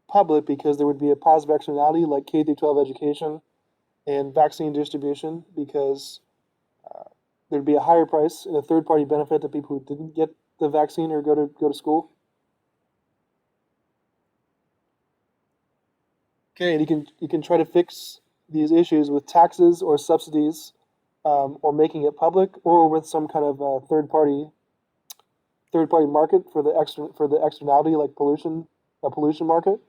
public because there would be a positive externality like K through 12 education and vaccine distribution because there'd be a higher price and a third party benefit to people who didn't get the vaccine or go to school. Okay, and you can try to fix these issues with taxes or subsidies, or making it public, or with some kind of third party market for the externality like pollution, a pollution market.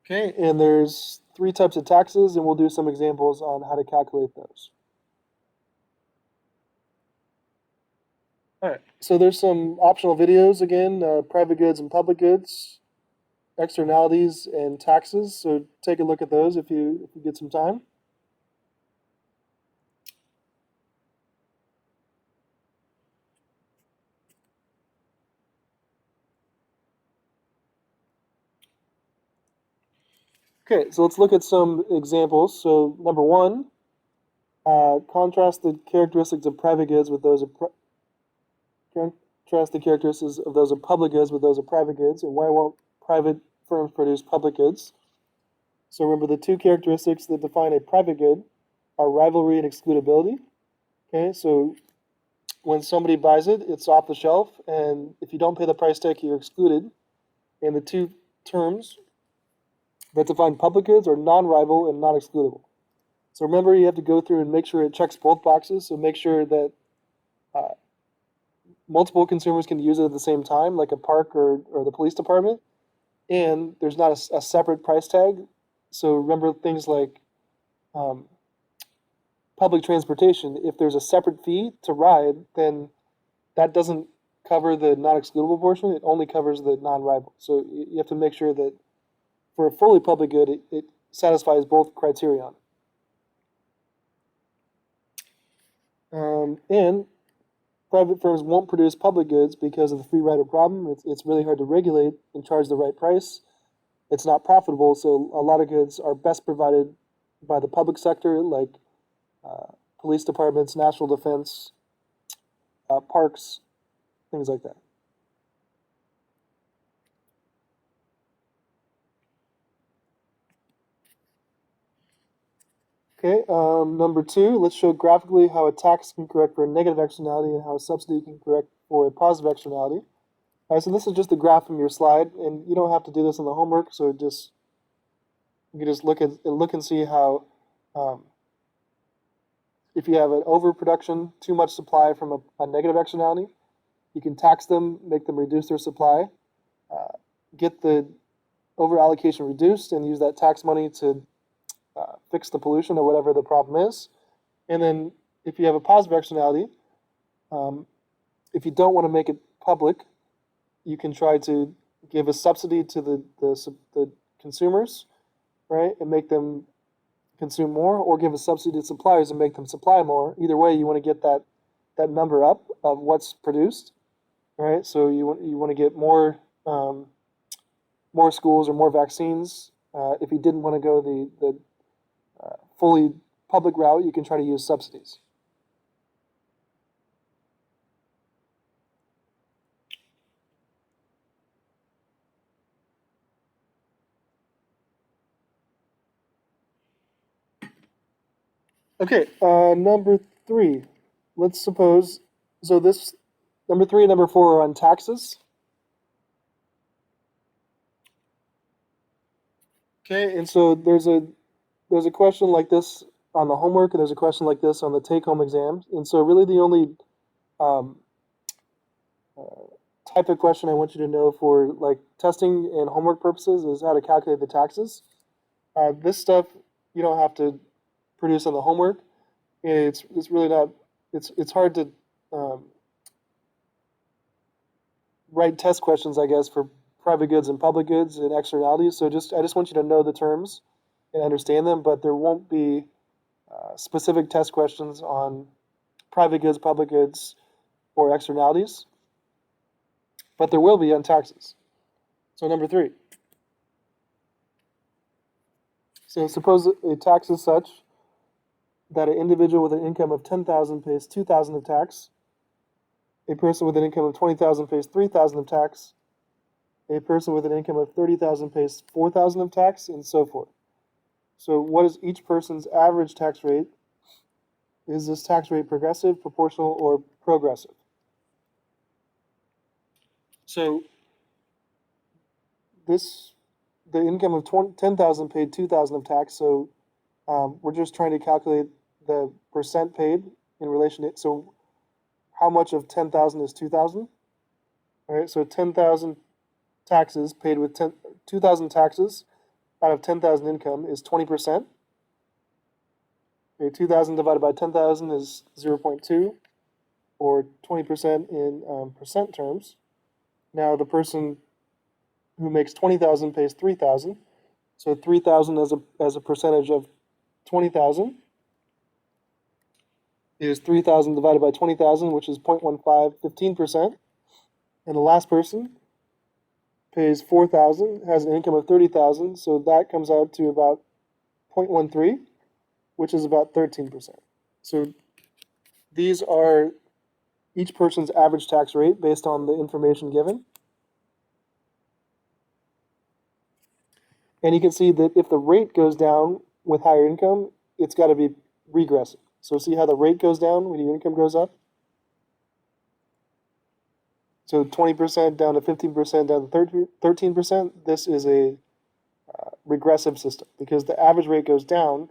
Okay, and there's three types of taxes, and we'll do some examples on how to calculate those. All right, so there's some optional videos again, private goods and public goods, externalities and taxes. So take a look at those if you get some time. Okay, so let's look at some examples. So number one, contrast the characteristics of private goods with those of contrast the characteristics of those of public goods with those of private goods, and why won't private firms produce public goods? So remember, the two characteristics that define a private good are rivalry and excludability. Okay, so when somebody buys it, it's off the shelf, and if you don't pay the price tag, you're excluded. And the two terms that define public goods are non-rival and non-excludable. So remember, you have to go through and make sure it checks both boxes. So make sure that uh, multiple consumers can use it at the same time, like a park or the police department, and there's not a separate price tag. So remember things like um, public transportation. If there's a separate fee to ride, then that doesn't cover the non-excludable portion. It only covers the non-rival. So you have to make sure that for a fully public good, it satisfies both criterion. And private firms won't produce public goods because of the free rider problem. It's really hard to regulate and charge the right price. It's not profitable, so a lot of goods are best provided by the public sector, like police departments, national defense, parks, things like that. Okay, number two, let's show graphically how a tax can correct for a negative externality and how a subsidy can correct for a positive externality. All right, so this is just a graph from your slide, and you don't have to do this on the homework, so you can just look and see how um, if you have an overproduction, too much supply from a negative externality, you can tax them, make them reduce their supply, uh, get the over allocation reduced, and use that tax money to fix the pollution or whatever the problem is. And then if you have a positive externality, um, if you don't want to make it public, you can try to give a subsidy to the consumers, right, and make them consume more, or give a subsidy to suppliers and make them supply more. Either way, you want to get that number up of what's produced, right? So you want to get more schools or more vaccines. If you didn't want to go the fully public route, you can try to use subsidies. Okay, number three. Let's suppose, so this, number three and number four are on taxes. Okay, and so there's a question like this on the homework, and there's a question like this on the take-home exams. And so really the only um, uh, type of question I want you to know for like testing and homework purposes is how to calculate the taxes. This stuff you don't have to produce on the homework. It's really not. It's hard to um, write test questions, I guess, for private goods and public goods and externalities. So I just want you to know the terms and understand them, but there won't be specific test questions on private goods, public goods, or externalities, but there will be on taxes. So number 3. So suppose a tax is such that an individual with an income of 10,000 pays 2,000 of tax, a person with an income of 20,000 pays 3,000 of tax, a person with an income of 30,000 pays 4,000 of tax, and so forth. So what is each person's average tax rate? Is this tax rate progressive, proportional, or progressive? So the income of 10,000 paid 2,000 of tax, so we're just trying to calculate the percent paid in relation to, so how much of 10,000 is 2,000? All right, so 10,000 taxes paid with 2,000 taxes out of 10,000 income is 20%. Okay, 2,000 divided by 10,000 is 0.2, or 20% in percent terms. Now the person who makes 20,000 pays 3,000. So 3,000 as a percentage of 20,000 is 3,000 divided by 20,000, which is 0.15, 15%. And the last person pays 4,000, has an income of 30,000, so that comes out to about 0.13, which is about 13%. So these are each person's average tax rate based on the information given. And you can see that if the rate goes down with higher income, it's got to be regressive. So see how the rate goes down when your income goes up? So 20% down to 15% down to 13%. This is a regressive system because the average rate goes down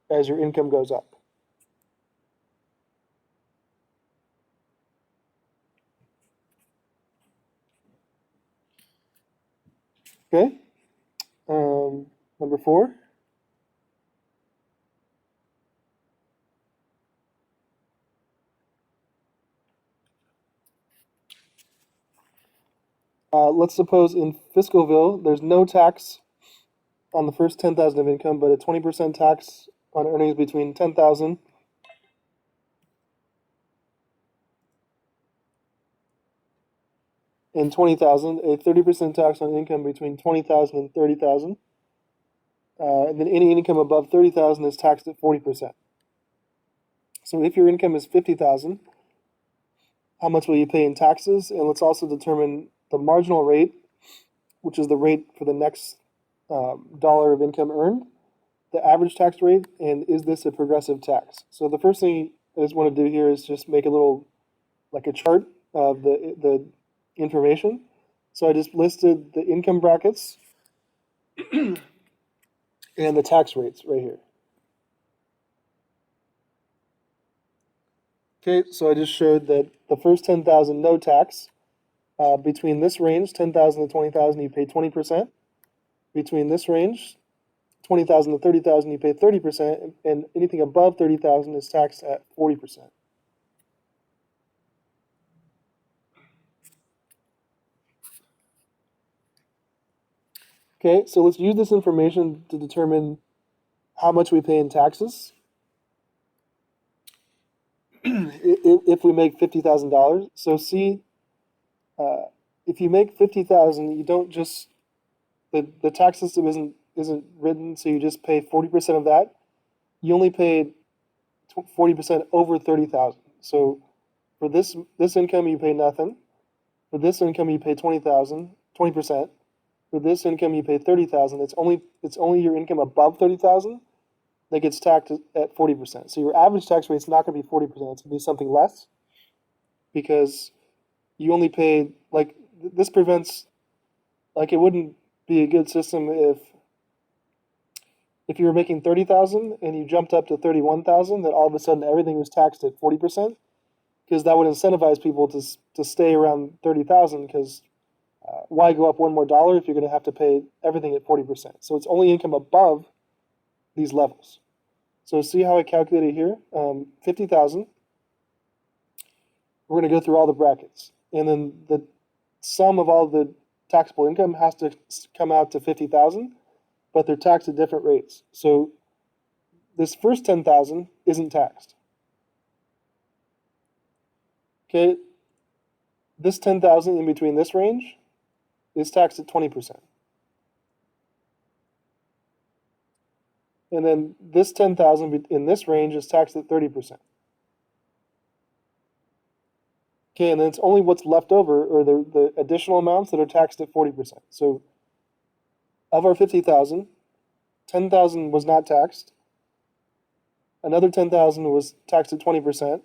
as your income goes up. Okay. Number 4. Let's suppose in Fiscalville, there's no tax on the first 10,000 of income, but a 20% tax on earnings between 10,000 and 20,000, a 30% tax on income between 20,000 and 30,000, and then any income above 30,000 is taxed at 40%. So if your income is 50,000, how much will you pay in taxes? And let's also determine the marginal rate, which is the rate for the next dollar of income earned, the average tax rate, and is this a progressive tax? So the first thing I just want to do here is just make a little, like a chart of the information. So I just listed the income brackets and the tax rates right here. Okay, so I just showed that the first 10,000 no tax. Between this range, 10,000 to 20,000, you pay 20%. Between this range, 20,000 to 30,000, you pay 30%, and anything above 30,000 is taxed at 40%. Okay, so let's use this information to determine how much we pay in taxes. If we make $50,000, so see, if you make 50,000, you don't just the tax system isn't written so you just pay 40% of that. You only pay 40% over 30,000. So for this income you pay nothing. For this income you pay 20,000, 20%. For this income you pay 30,000. It's only your income above 30,000 that gets taxed at 40%. So your average tax rate is not going to be 40%. It's going to be something less because you only paid, like, this prevents, like, it wouldn't be a good system if you were making 30,000 and you jumped up to 31,000, that all of a sudden everything was taxed at 40%. because that would incentivize people to stay around 30,000, because why go up one more dollar if you're going to have to pay everything at 40%? So it's only income above these levels. So see how I calculated here? 50,000. We're going to go through all the brackets, and then the sum of all the taxable income has to come out to 50,000, but they're taxed at different rates. So this first 10,000 isn't taxed. Okay, this 10,000 in between this range is taxed at 20%. And then this 10,000 in this range is taxed at 30%. Okay, and then it's only what's left over, or the additional amounts, that are taxed at 40%. So of our 50,000, 10,000 was not taxed. Another 10,000 was taxed at 20%.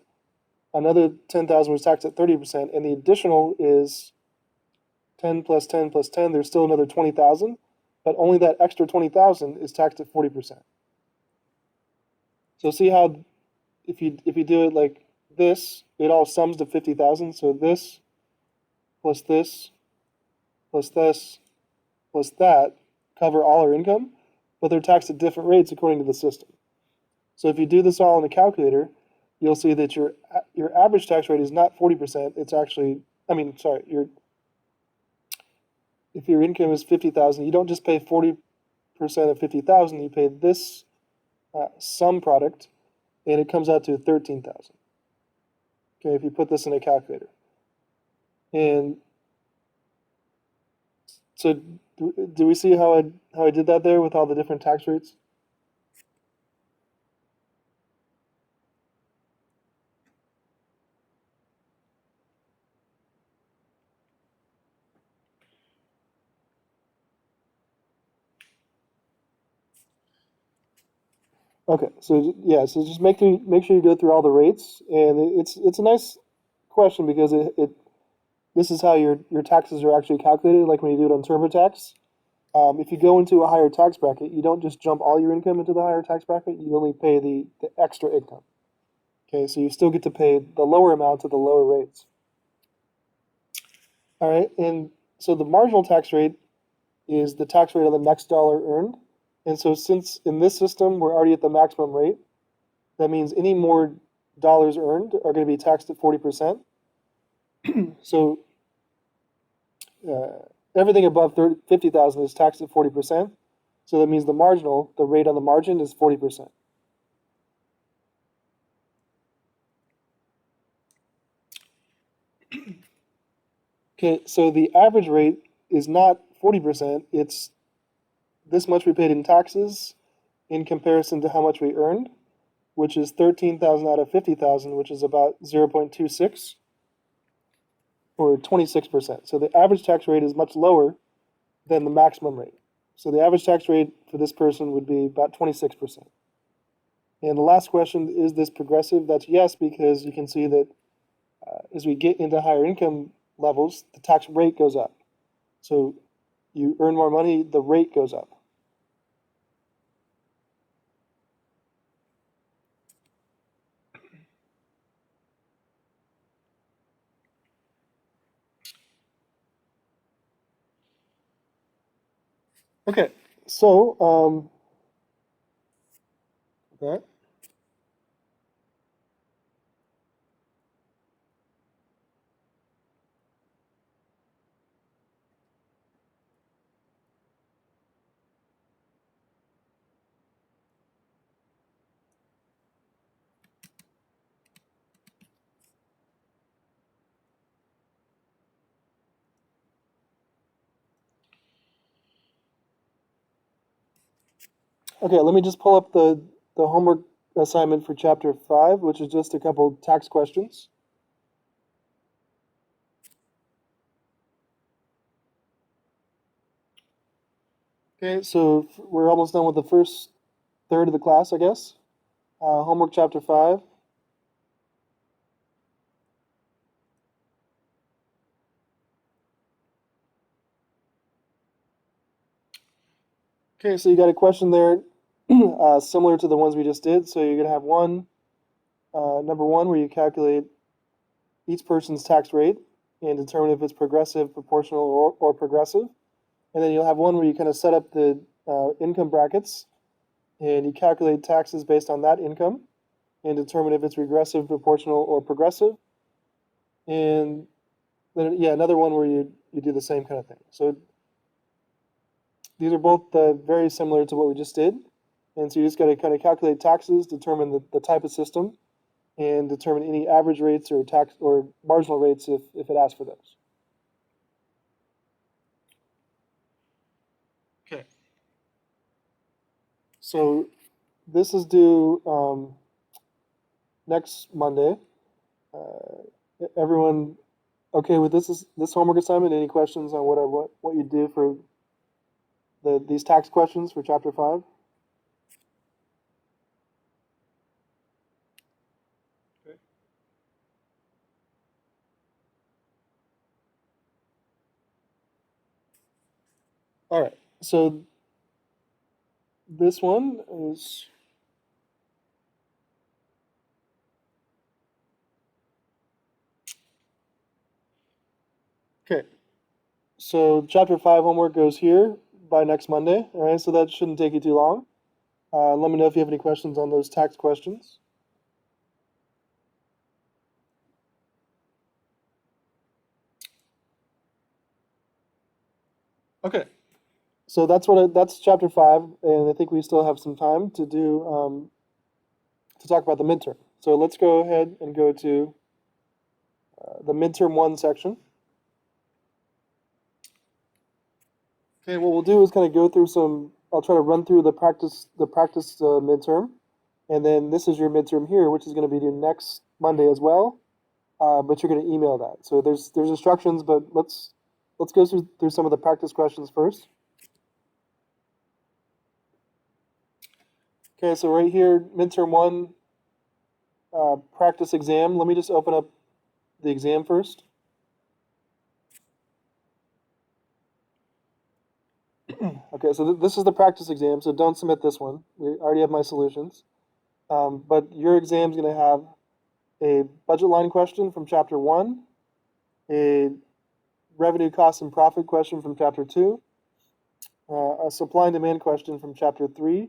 Another 10,000 was taxed at 30%, and the additional is 10 plus 10 plus 10. There's still another 20,000, but only that extra 20,000 is taxed at 40%. So see how if you do it like this, it all sums to 50,000. So this plus this plus this plus that cover all our income, but they're taxed at different rates according to the system. So if you do this all in a calculator, you'll see that your average tax rate is not 40%. It's actually, if your income is 50,000, you don't just pay 40% of 50,000. You pay this sum product, and it comes out to 13,000. Okay, if you put this in a calculator. And so do we see how I did that there with all the different tax rates? Okay, so yeah, so just make sure you go through all the rates, and it's a nice question, because this is how your taxes are actually calculated, like when you do it on TurboTax. If you go into a higher tax bracket, you don't just jump all your income into the higher tax bracket. You only pay the extra income. Okay, so you still get to pay the lower amount at the lower rates. All right, and so the marginal tax rate is the tax rate on the next dollar earned. And so since in this system we're already at the maximum rate, that means any more dollars earned are going to be taxed at 40%. So everything above 50,000 is taxed at 40%. So that means the rate on the margin is 40%. Okay, so the average rate is not 40%. It's this much we paid in taxes in comparison to how much we earned, which is 13,000 out of 50,000, which is about 0.26, or 26%. So the average tax rate is much lower than the maximum rate. So the average tax rate for this person would be about 26%. And the last question, is this progressive? That's yes, because you can see that as we get into higher income levels, the tax rate goes up. So you earn more money, the rate goes up. Okay, so that. Okay, let me just pull up the homework assignment for chapter 5, which is just a couple tax questions. Okay, so we're almost done with the first third of the class, I guess. Homework chapter 5. Okay, so you got a question there similar to the ones we just did. So you're going to have number one, where you calculate each person's tax rate and determine if it's progressive, proportional, or progressive. And then you'll have one where you kind of set up the income brackets and you calculate taxes based on that income and determine if it's regressive, proportional, or progressive. And then, yeah, another one where you do the same kind of thing. So these are both very similar to what we just did. And so you just got to kind of calculate taxes, determine the type of system, and determine any average rates or tax or marginal rates if it asks for those. Okay. So this is due next Monday. Everyone okay with this homework assignment? Any questions on what you do for these tax questions for chapter 5? Okay. All right. So this one is okay. So chapter 5 homework goes here by next Monday. All right. So that shouldn't take you too long. Let me know if you have any questions on those tax questions. Okay. So that's chapter 5, and I think we still have some time to do to talk about the midterm. So let's go ahead and go to the midterm 1 section. Okay, what we'll do is kind of go through some. I'll try to run through the practice midterm, and then this is your midterm here, which is going to be due next Monday as well. But you're going to email that. So there's instructions, but let's go through some of the practice questions first. Okay, so right here, midterm 1, practice exam. Let me just open up the exam first. Okay, so this is the practice exam, so don't submit this one. We already have my solutions. But your exam is going to have a budget line question from chapter 1, a revenue, cost, and profit question from chapter 2, a supply and demand question from chapter 3,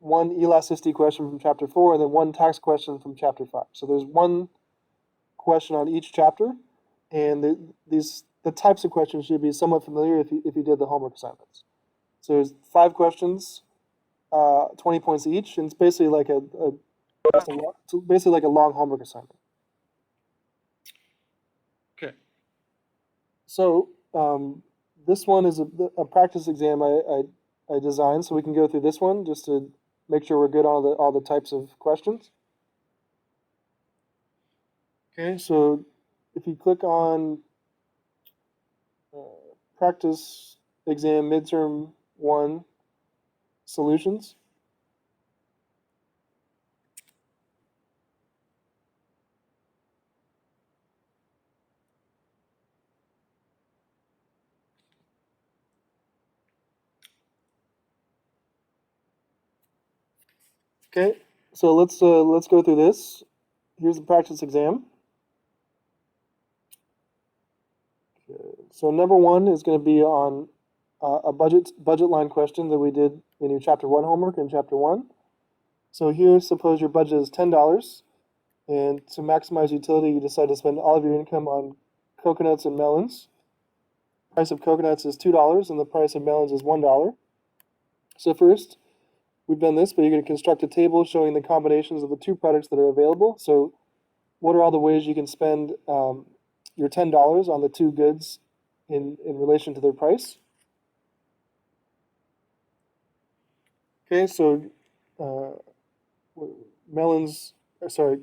one elasticity question from chapter 4, and then one tax question from chapter 5. So there's one question on each chapter, and the types of questions should be somewhat familiar if you did the homework assignments. So there's 5 questions, 20 points each, and it's basically like a long homework assignment. Okay. So this one is a practice exam I designed, so we can go through this one just to make sure we're good on all the types of questions. Okay, so if you click on practice exam midterm 1 solutions. Okay, so let's go through this. Here's the practice exam. Okay. So number 1 is going to be on a budget line question that we did in your chapter 1 homework in chapter 1. So here, suppose your budget is $10, and to maximize utility, you decide to spend all of your income on coconuts and melons. The price of coconuts is $2, and the price of melons is $1. So first, we've done this, but you're going to construct a table showing the combinations of the 2 products that are available. So what are all the ways you can spend your $10 on the 2 goods in relation to their price? Okay, so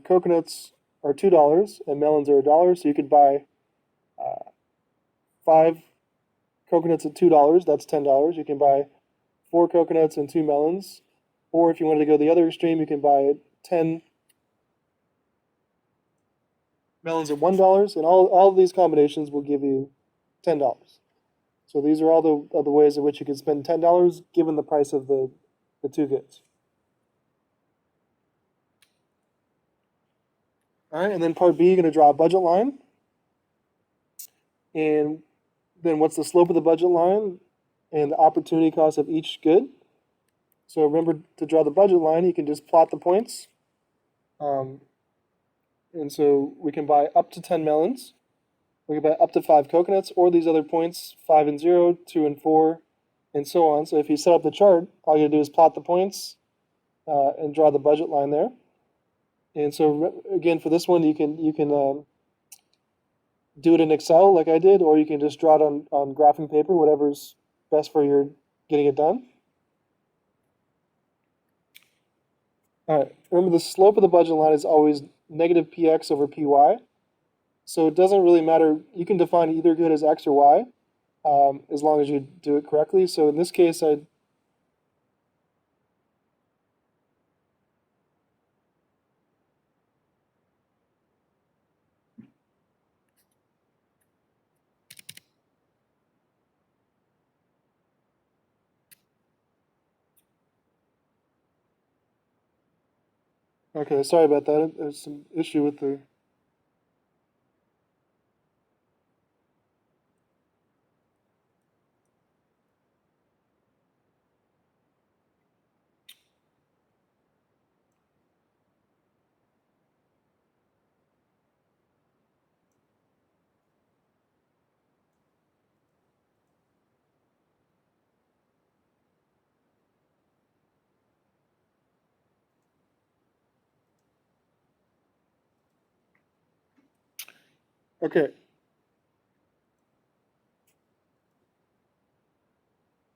coconuts are $2 and melons are $1. So you could buy 5 coconuts at $2. That's $10. You can buy 4 coconuts and 2 melons. Or if you wanted to go the other extreme, you can buy 10 melons at $1, and all of these combinations will give you $10. So these are all the ways in which you can spend $10 given the price of the 2 goods. All right, and then part B, you're going to draw a budget line. And then what's the slope of the budget line and the opportunity cost of each good? So remember, to draw the budget line, you can just plot the points. And so we can buy up to 10 melons. We can buy up to 5 coconuts, or these other points, 5 and 0, 2 and 4, and so on. So if you set up the chart, all you gotta do is plot the points and draw the budget line there. And so again, for this one, you can do it in Excel like I did, or you can just draw it on graphing paper, whatever's best for your getting it done. All right, remember the slope of the budget line is always negative px over py. So it doesn't really matter. You can define either good as x or y, as long as you do it correctly. So in this case, okay, sorry about that. There's some issue with the. Okay.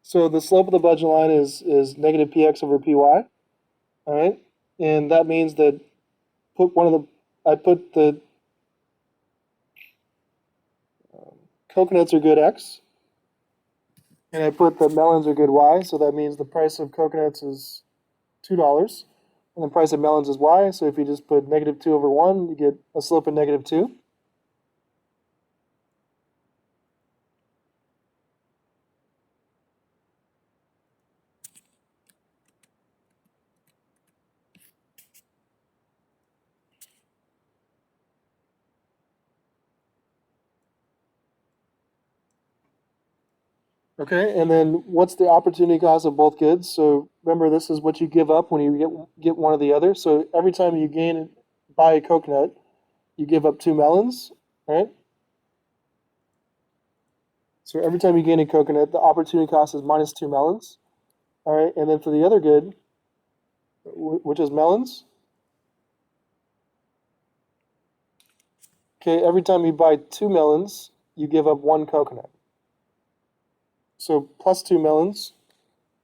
So the slope of the budget line is negative px over py. All right, and that means that I put the coconuts are good x, and I put the melons are good y. So that means the price of coconuts is $2, and the price of melons is y. So if you just put negative 2 over 1, you get a slope of negative 2. Okay, and then what's the opportunity cost of both goods? So remember, this is what you give up when you get one or the other. So every time you buy a coconut, you give up 2 melons, right? So every time you gain a coconut, the opportunity cost is minus 2 melons. All right, and then for the other good, which is melons, okay, every time you buy 2 melons, you give up 1 coconut. So plus 2 melons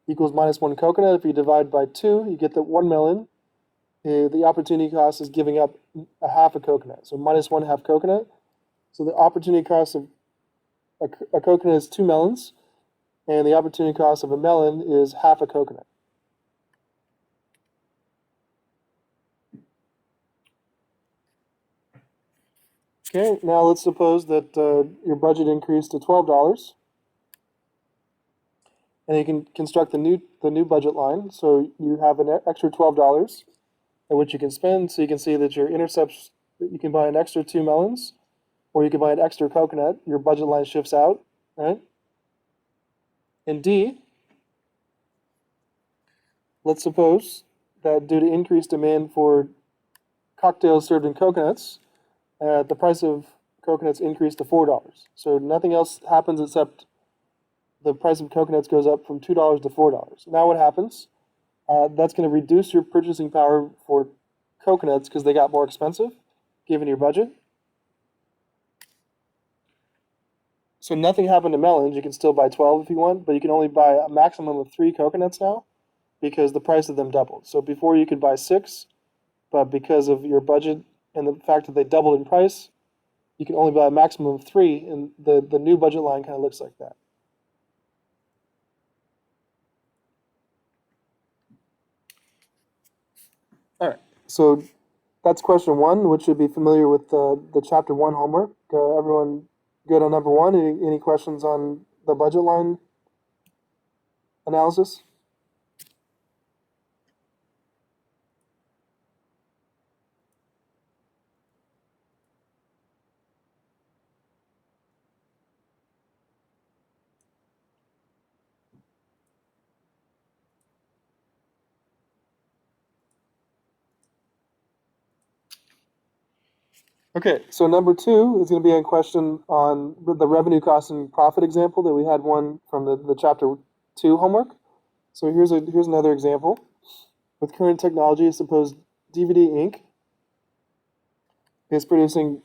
equals minus 1 coconut. If you divide by 2, you get that 1 melon. The opportunity cost is giving up a half a coconut. So minus 1 half coconut. So the opportunity cost of a coconut is 2 melons, and the opportunity cost of a melon is half a coconut. Okay, now let's suppose that your budget increased to $12, and you can construct the new budget line. So you have an extra $12 at which you can spend. So you can see that your intercepts, you can buy an extra 2 melons, or you can buy an extra coconut. Your budget line shifts out, right? And D, let's suppose that due to increased demand for cocktails served in coconuts, the price of coconuts increased to $4. So nothing else happens except the price of coconuts goes up from $2 to $4. Now what happens? That's going to reduce your purchasing power for coconuts because they got more expensive, given your budget. So nothing happened to melons. You can still buy 12 if you want, but you can only buy a maximum of 3 coconuts now because the price of them doubled. So before you could buy 6, but because of your budget and the fact that they doubled in price, you can only buy a maximum of 3, and the new budget line kind of looks like that. All right, so that's question 1, which should be familiar with the chapter 1 homework. Everyone good on number 1? Any questions on the budget line analysis? Okay, so number 2 is going to be a question on the revenue, cost, and profit example that we had one from the chapter 2 homework. So here's another example. With current technology, suppose DVD Inc. is producing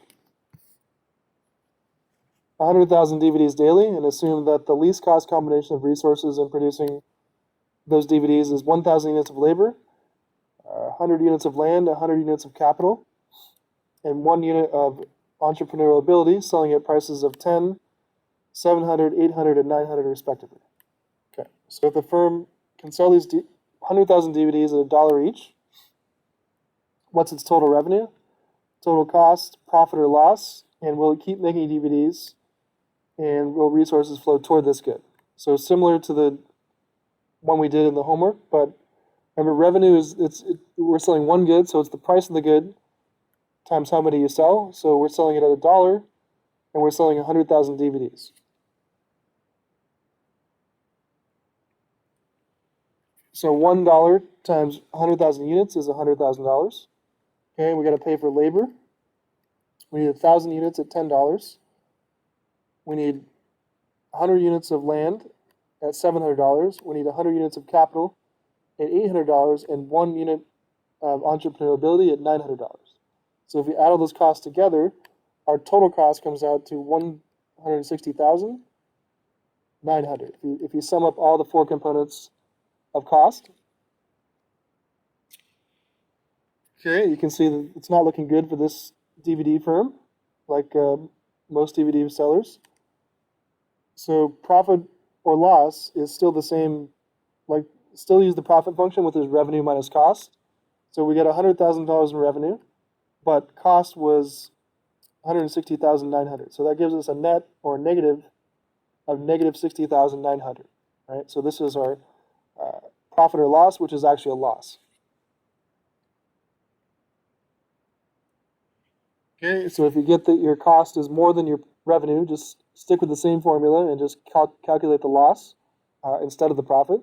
100,000 DVDs daily, and assume that the least cost combination of resources in producing those DVDs is 1,000 units of labor, 100 units of land, 100 units of capital, and 1 unit of entrepreneurial ability, selling at prices of 10, 700, 800, and 900 respectively. Okay, so if the firm can sell these 100,000 DVDs at $1 each, what's its total revenue, total cost, profit or loss, and will it keep making DVDs, and will resources flow toward this good? So similar to the one we did in the homework, but remember, revenue is we're selling one good, so it's the price of the good times how many you sell. So we're selling it at $1, and we're selling 100,000 DVDs. So $1 times 100,000 units is $100,000. Okay, we got to pay for labor. We need 1,000 units at $10. We need 100 units of land at $700. We need 100 units of capital at $800, and 1 unit of entrepreneurial ability at $900. So if we add all those costs together, our total cost comes out to $160,900. If you sum up all the 4 components of cost, okay, you can see that it's not looking good for this DVD firm, like most DVD sellers. So profit or loss is still the same, like still use the profit function, with this revenue minus cost. So we get $100,000 in revenue, but cost was $160,900. So that gives us a net or negative of -$60,900. Right. So this is our profit or loss, which is actually a loss. Okay. So if you get that your cost is more than your revenue, just stick with the same formula and just calculate the loss instead of the profit.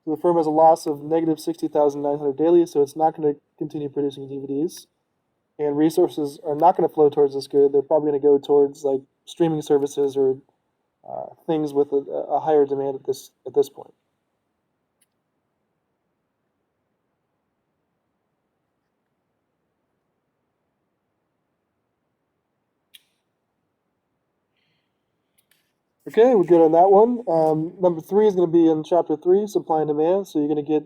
So the firm has a loss of -$60,900 daily, so it's not going to continue producing DVDs. And resources are not going to flow towards this good. They're probably going to go towards like streaming services or things with a higher demand at this point. Okay, we're good on that one. Number 3 is going to be in chapter 3, supply and demand. So you're going to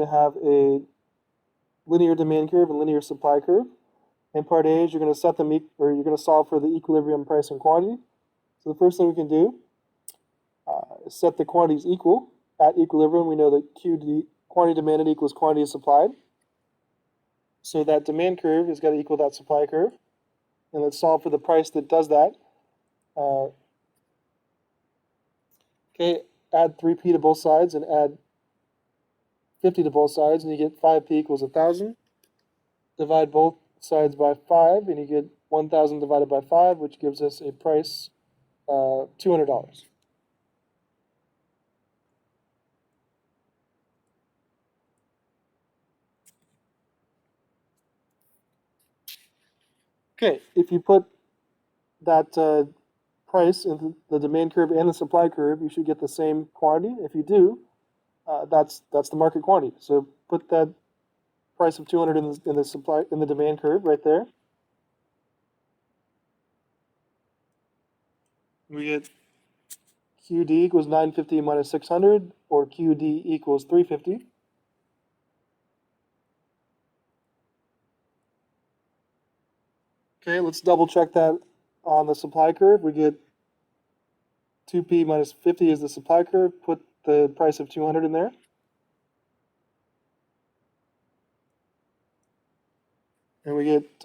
have a linear demand curve and linear supply curve. In part A, you're going to set them or you're going to solve for the equilibrium price and quantity. So the first thing we can do is set the quantities equal. At equilibrium, we know that quantity demanded equals quantity supplied. So that demand curve is got to equal that supply curve. And let's solve for the price that does that. Okay, add 3p to both sides and add 50 to both sides, and you get 5p equals 1,000. Divide both sides by 5, and you get 1,000 divided by 5, which gives us a price of $200. Okay, if you put that price in the demand curve and the supply curve, you should get the same quantity. If you do, that's the market quantity. So put that price of 200 in the demand curve right there. We get QD equals 950 minus 600, or QD equals 350. Okay, let's double check that on the supply curve. We get 2p minus 50 is the supply curve. Put the price of 200 in there. And we get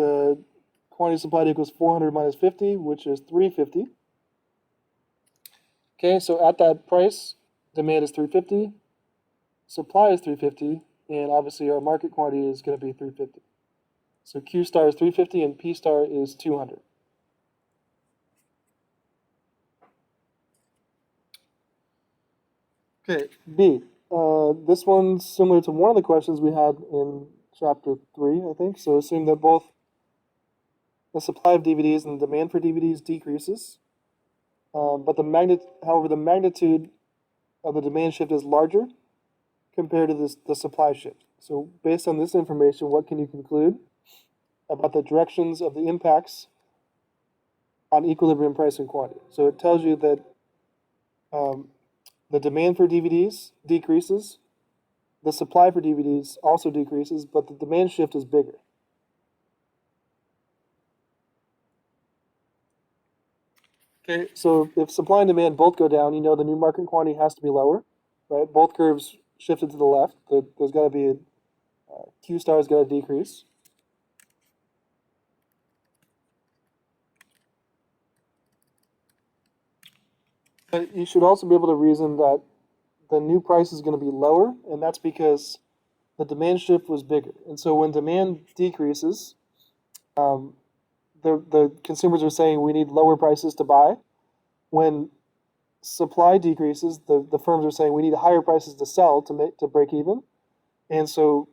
quantity supplied equals 400 minus 50, which is 350. Okay, so at that price, demand is 350, supply is 350, and obviously our market quantity is going to be 350. So Q star is 350 and P star is 200. Okay, B. This one's similar to one of the questions we had in chapter 3, I think. So assume that both the supply of DVDs and the demand for DVDs decreases. But however, the magnitude of the demand shift is larger compared to the supply shift. So based on this information, what can you conclude about the directions of the impacts on equilibrium price and quantity? So it tells you that the demand for DVDs decreases, the supply for DVDs also decreases, but the demand shift is bigger. Okay, so if supply and demand both go down, you know the new market quantity has to be lower, right? Both curves shifted to the left. There's got to be Q star is going to decrease. But you should also be able to reason that the new price is going to be lower, and that's because the demand shift was bigger. And so when demand decreases, the consumers are saying we need lower prices to buy. When supply decreases, the firms are saying we need higher prices to sell to break even. And so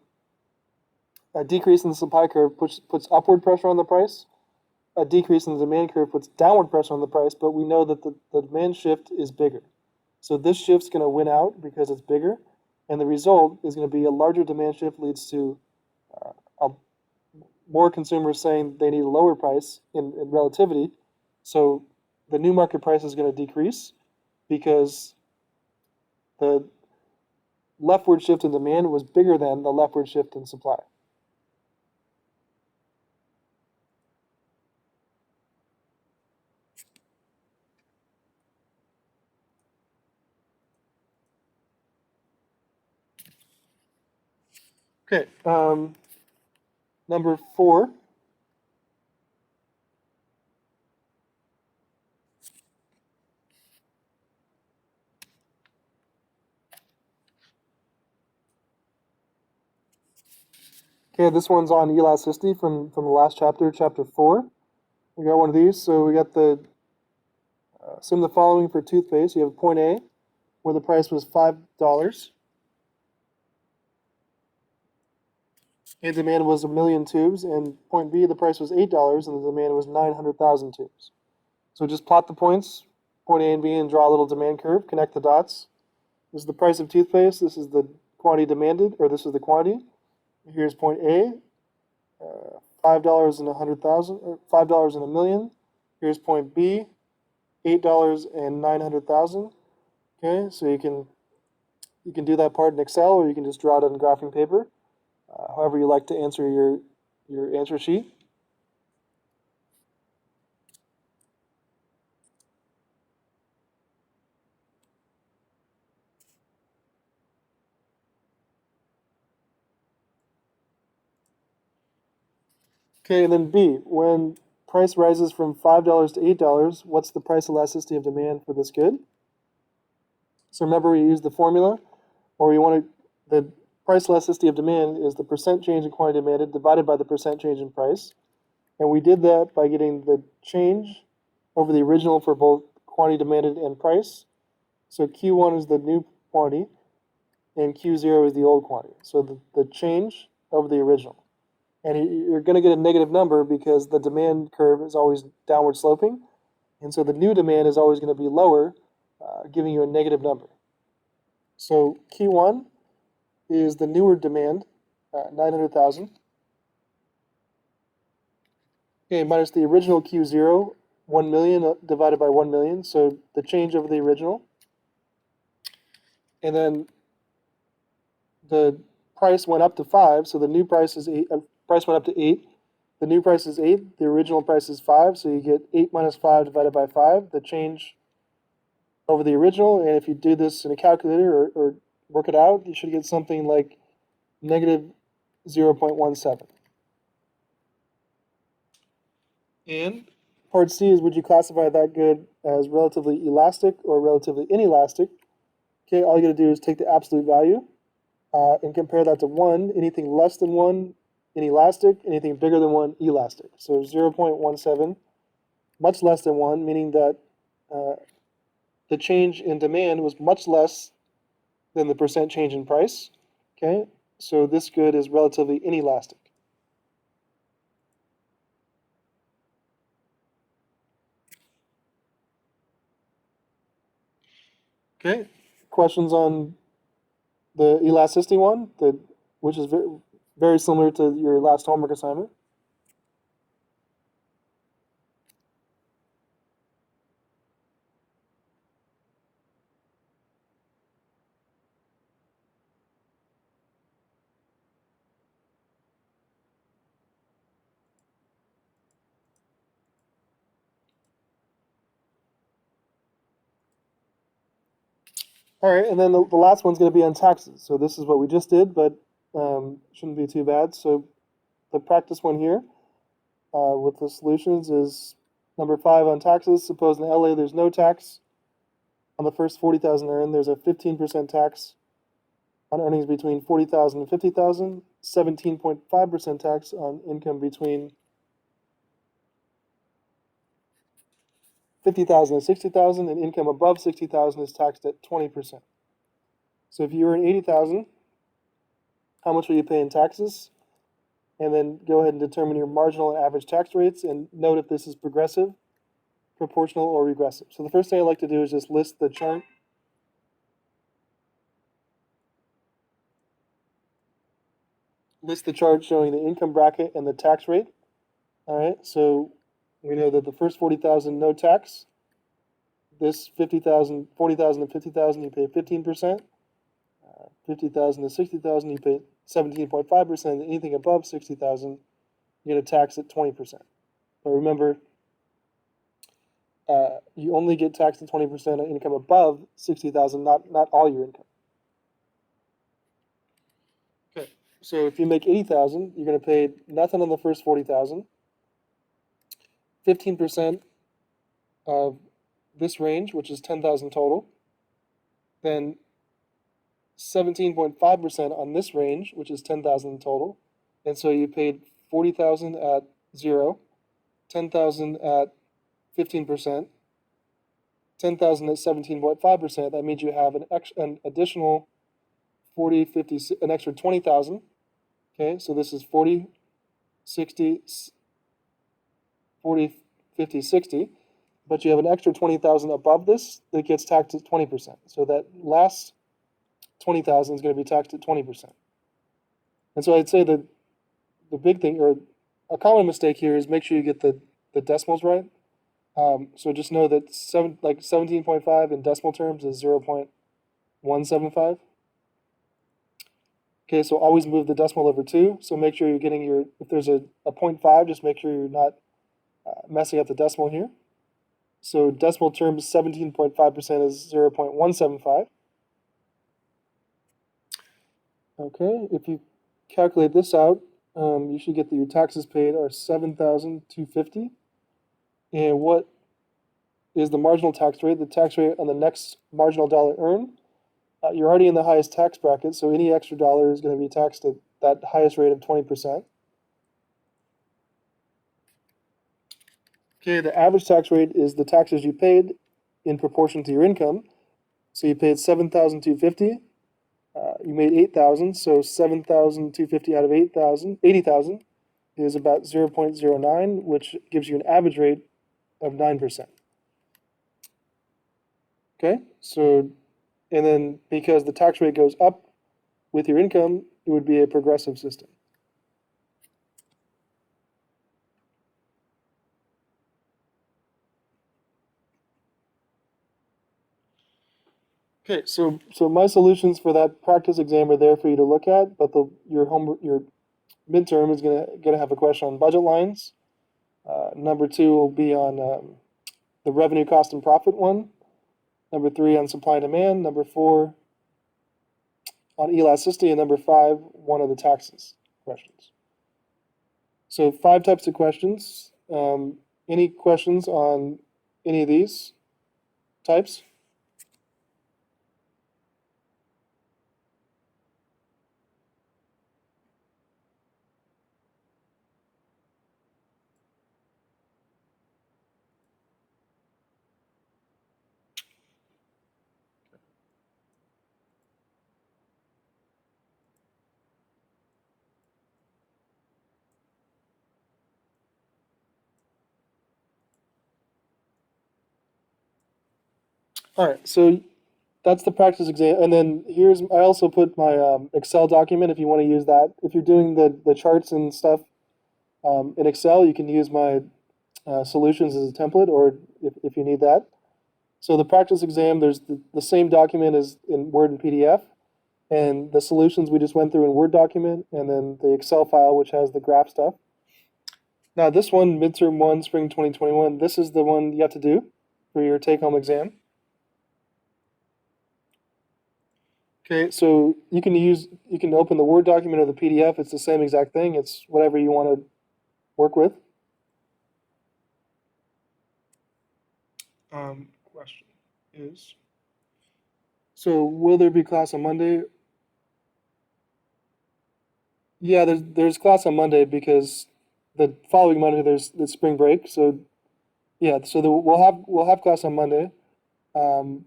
a decrease in the supply curve puts upward pressure on the price. A decrease in the demand curve puts downward pressure on the price, but we know that the demand shift is bigger. So this shift's going to win out because it's bigger, and the result is going to be a larger demand shift leads to more consumers saying they need a lower price in relativity. So the new market price is going to decrease because the leftward shift in demand was bigger than the leftward shift in supply. Okay, number 4. Okay, this one's on elasticity from the last chapter, chapter 4. We got one of these. So we got assume the following for toothpaste. You have point A, where the price was $5, and demand was 1,000,000 tubes, and point B, the price was $8, and the demand was 900,000 tubes. So just plot the points, point A and B, and draw a little demand curve, connect the dots. This is the price of toothpaste, this is the quantity demanded, or this is the quantity. Here's point A, $5 and 100,000, or $5 and 1,000,000. Here's point B, $8 and 900,000. Okay, so you can do that part in Excel, or you can just draw it on graphing paper, however you like to answer your answer sheet. Okay, and then B, when price rises from $5 to $8, what's the price elasticity of demand for this good? So remember we used the formula, or the price elasticity of demand is the percent change in quantity demanded divided by the percent change in price. And we did that by getting the change over the original for both quantity demanded and price. So Q1 is the new quantity, and Q0 is the old quantity. So the change over the original. And you're going to get a negative number because the demand curve is always downward sloping. And so the new demand is always going to be lower, giving you a negative number. So Q1 is the newer demand, 900,000. Okay, minus the original Q0, 1,000,000 divided by 1,000,000. So the change over the original. And then the price went up to 5, so the new price is 8. Price went up to 8. The new price is 8. The original price is 5, so you get 8 minus 5 divided by 5, the change over the original. And if you do this in a calculator or work it out, you should get something like negative 0.17. And part C is, would you classify that good as relatively elastic or relatively inelastic? Okay, all you got to do is take the absolute value and compare that to 1. Anything less than 1, inelastic. Anything bigger than 1, elastic. So 0.17, much less than 1, meaning that the change in demand was much less than the percent change in price. Okay, so this good is relatively inelastic. Okay, questions on the elasticity one, which is very similar to your last homework assignment? All right, and then the last one's going to be on taxes. So this is what we just did, but shouldn't be too bad. So the practice one here with the solutions is number 5 on taxes. Suppose in LA there's no tax on the first 40,000 earned. There's a 15% tax on earnings between 40,000 and 50,000. 17.5% tax on income between 50,000 and 60,000, and income above 60,000 is taxed at 20%. So if you earn 80,000, how much will you pay in taxes? And then go ahead and determine your marginal and average tax rates, and note if this is progressive, proportional, or regressive. So the first thing I like to do is just list the chart. List the chart showing the income bracket and the tax rate. All right, so we know that the first 40,000 no tax. This 50,000, 40,000 to 50,000 you pay 15%. 50,000 to 60,000 you pay 17.5%. Anything above 60,000 you get a tax at 20%. But remember, you only get taxed at 20% on income above 60,000, not all your income. Okay, so if you make 80,000, you're going to pay nothing on the first 40,000. 15% of this range, which is 10,000 total. Then 17.5% on this range, which is 10,000 total. And so you paid 40,000 at 0, 10,000 at 15%, 10,000 at 17.5%. That means you have an additional 40, 50, an extra 20,000. Okay, so this is 40, 60, 40, 50, 60. But you have an extra 20,000 above this that gets taxed at 20%. So that last 20,000 is going to be taxed at 20%. And so I'd say that the big thing, or a common mistake here, is make sure you get the decimals right. So just know that 17.5 in decimal terms is 0.175. Okay, so always move the decimal over 2. So make sure you're getting if there's a 0.5, just make sure you're not messing up the decimal here. So decimal terms, 17.5% is 0.175. Okay, if you calculate this out, you should get that your taxes paid are $7,250. And what is the marginal tax rate? The tax rate on the next marginal dollar earned. You're already in the highest tax bracket, so any extra dollar is going to be taxed at that highest rate of 20%. Okay, the average tax rate is the taxes you paid in proportion to your income. So you paid $7,250. You made 8,000, so 7,250 out of 8,000, 80,000 is about 0.09, which gives you an average rate of 9%. Okay, so, and then because the tax rate goes up with your income, it would be a progressive system. Okay, so my solutions for that practice exam are there for you to look at, but your midterm is gonna have a question on budget lines. Number 2 will be on the revenue, cost, and profit one. Number 3 on supply and demand. Number 4 on elasticity, and number 5 one of the taxes questions. So 5 types of questions. Any questions on any of these types? All right, so that's the practice exam. And then I also put my Excel document if you want to use that. If you're doing the charts and stuff in Excel, you can use my solutions as a template, or if you need that. So the practice exam, there's the same document as in Word and PDF, and the solutions we just went through in Word document, and then the Excel file, which has the graph stuff. Now this one, midterm 1, spring 2021, this is the one you have to do for your take-home exam. Okay, so you can open the Word document or the PDF. It's the same exact thing. It's whatever you want to work with. Question is, so will there be class on Monday? Yeah, there's class on Monday because the following Monday there's the spring break. So yeah, so we'll have class on Monday. Um,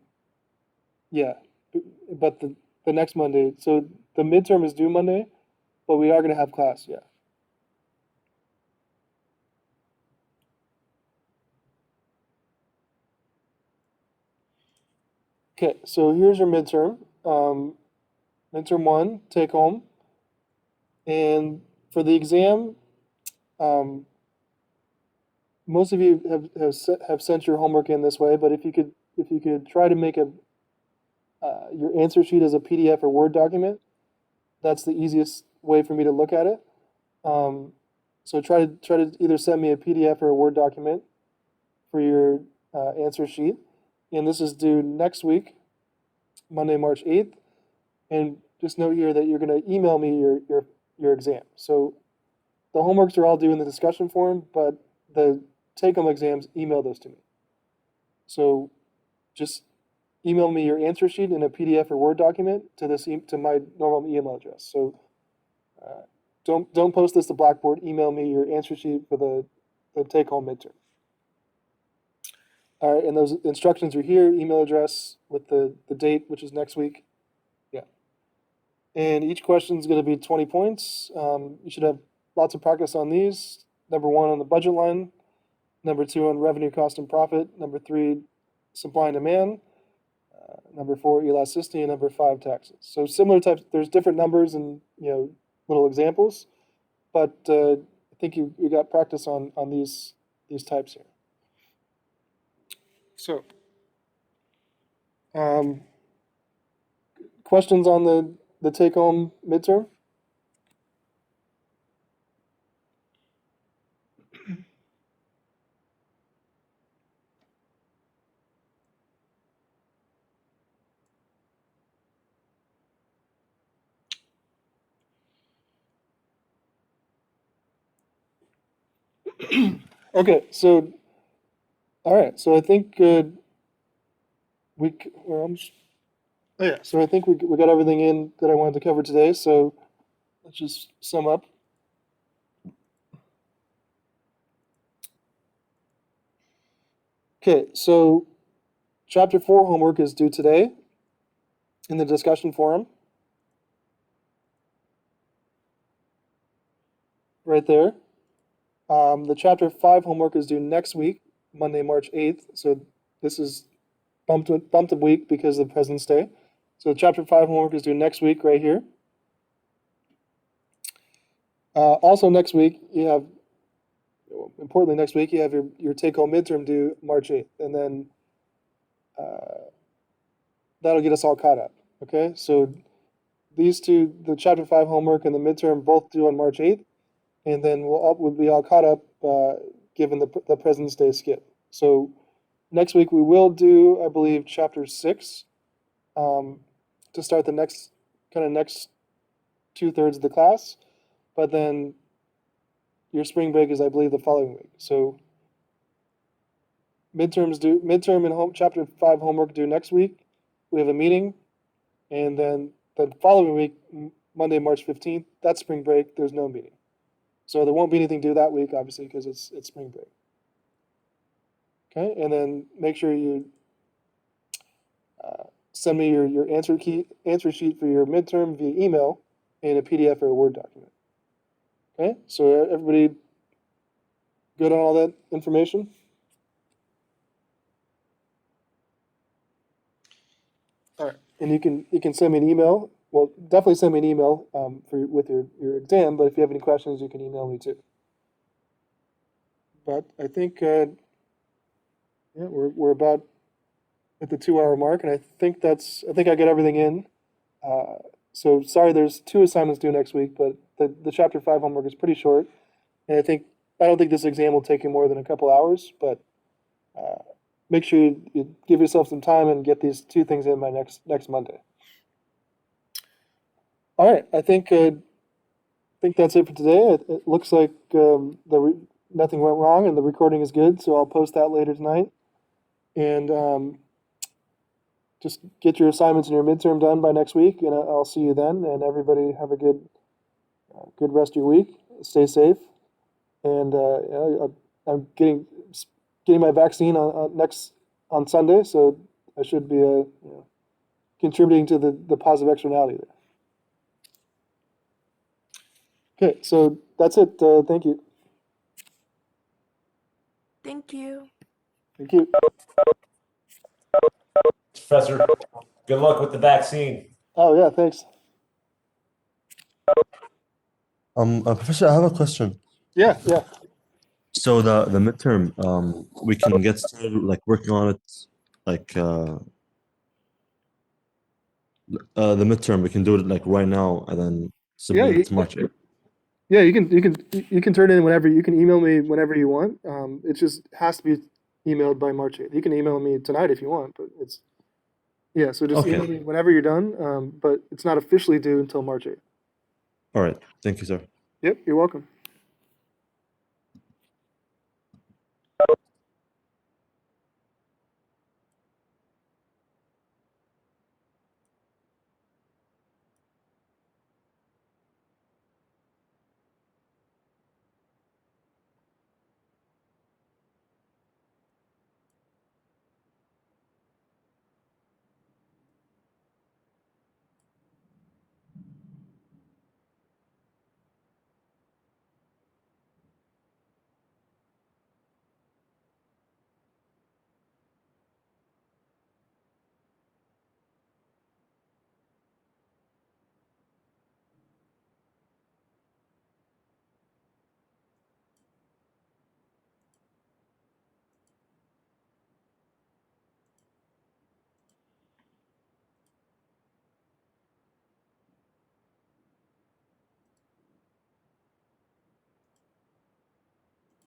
yeah, but the next Monday. So the midterm is due Monday, but we are going to have class. Yeah. Okay, so here's your midterm. Midterm 1, take home. And for the exam, um, most of you have sent your homework in this way, but if you could try to make your answer sheet as a PDF or Word document, that's the easiest way for me to look at it. So try to either send me a PDF or a Word document for your answer sheet, and this is due next week, Monday, March 8th. And just note here that you're going to email me your exam. So the homeworks are all due in the discussion forum, but the take-home exams, email those to me. So just email me your answer sheet in a PDF or Word document to my normal email address. So don't post this to Blackboard. Email me your answer sheet for the take-home midterm. All right, and those instructions are here. Email address with the date, which is next week. Yeah. And each question is going to be 20 points. You should have lots of practice on these. Number 1 on the budget line. Number 2 on revenue, cost, and profit. Number 3, supply and demand. Number 4, elasticity, and number 5, taxes. So similar types. There's different numbers and little examples, but I think you got practice on these types here. So, questions on the take-home midterm? Okay, so all right, so I think oh yeah, so I think we got everything in that I wanted to cover today. So let's just sum up. Okay, so chapter 4 homework is due today in the discussion forum. Right there. The chapter 5 homework is due next week, Monday, March 8th. So this is bumped a week because of President's Day. So chapter 5 homework is due next week right here. Also next week, importantly next week, you have your take-home midterm due March 8th. And then that'll get us all caught up. Okay, so these two, the chapter 5 homework and the midterm, both due on March 8th. And then we'll be all caught up given the President's Day skip. So next week we will do, I believe, chapter 6 to start the next 2/3 of the class. But then your spring break is, I believe, the following week. So midterm and chapter 5 homework due next week. We have a meeting, and then the following week, Monday, March 15th, that's spring break. There's no meeting. So there won't be anything due that week, obviously, because it's spring break. Okay, and then make sure you send me your answer sheet for your midterm via email in a PDF or a Word document. Okay, so everybody good on all that information? All right. and you can send me an email. Well, definitely send me an email with your exam. But if you have any questions, you can email me too. But I think yeah, we're about at the 2 hour mark, and I think I get everything in. So sorry, there's 2 assignments due next week, but the chapter 5 homework is pretty short, and I don't think this exam will take you more than a couple hours, but make sure you give yourself some time and get these 2 things in by next Monday. All right, I think that's it for today. It looks like nothing went wrong and the recording is good, so I'll post that later tonight. And just get your assignments and your midterm done by next week, and I'll see you then. And everybody have a good rest of your week. Stay safe, and I'm getting my vaccine on Sunday, so I should be contributing to the positive externality there. Okay, so that's it. Thank you. Thank you. Thank you. Professor, good luck with the vaccine. Oh yeah, thanks. Professor, I have a question. Yeah. So the midterm, we can get started like working on it, like the midterm. We can do it like right now and then submit it to March 8th. Yeah, you can turn it in whenever. You can email me whenever you want. It just has to be emailed by March 8th. You can email me tonight if you want, but so just Okay. email me whenever you're done. But it's not officially due until March 8th. All right. Thank you, sir. Yep, you're welcome.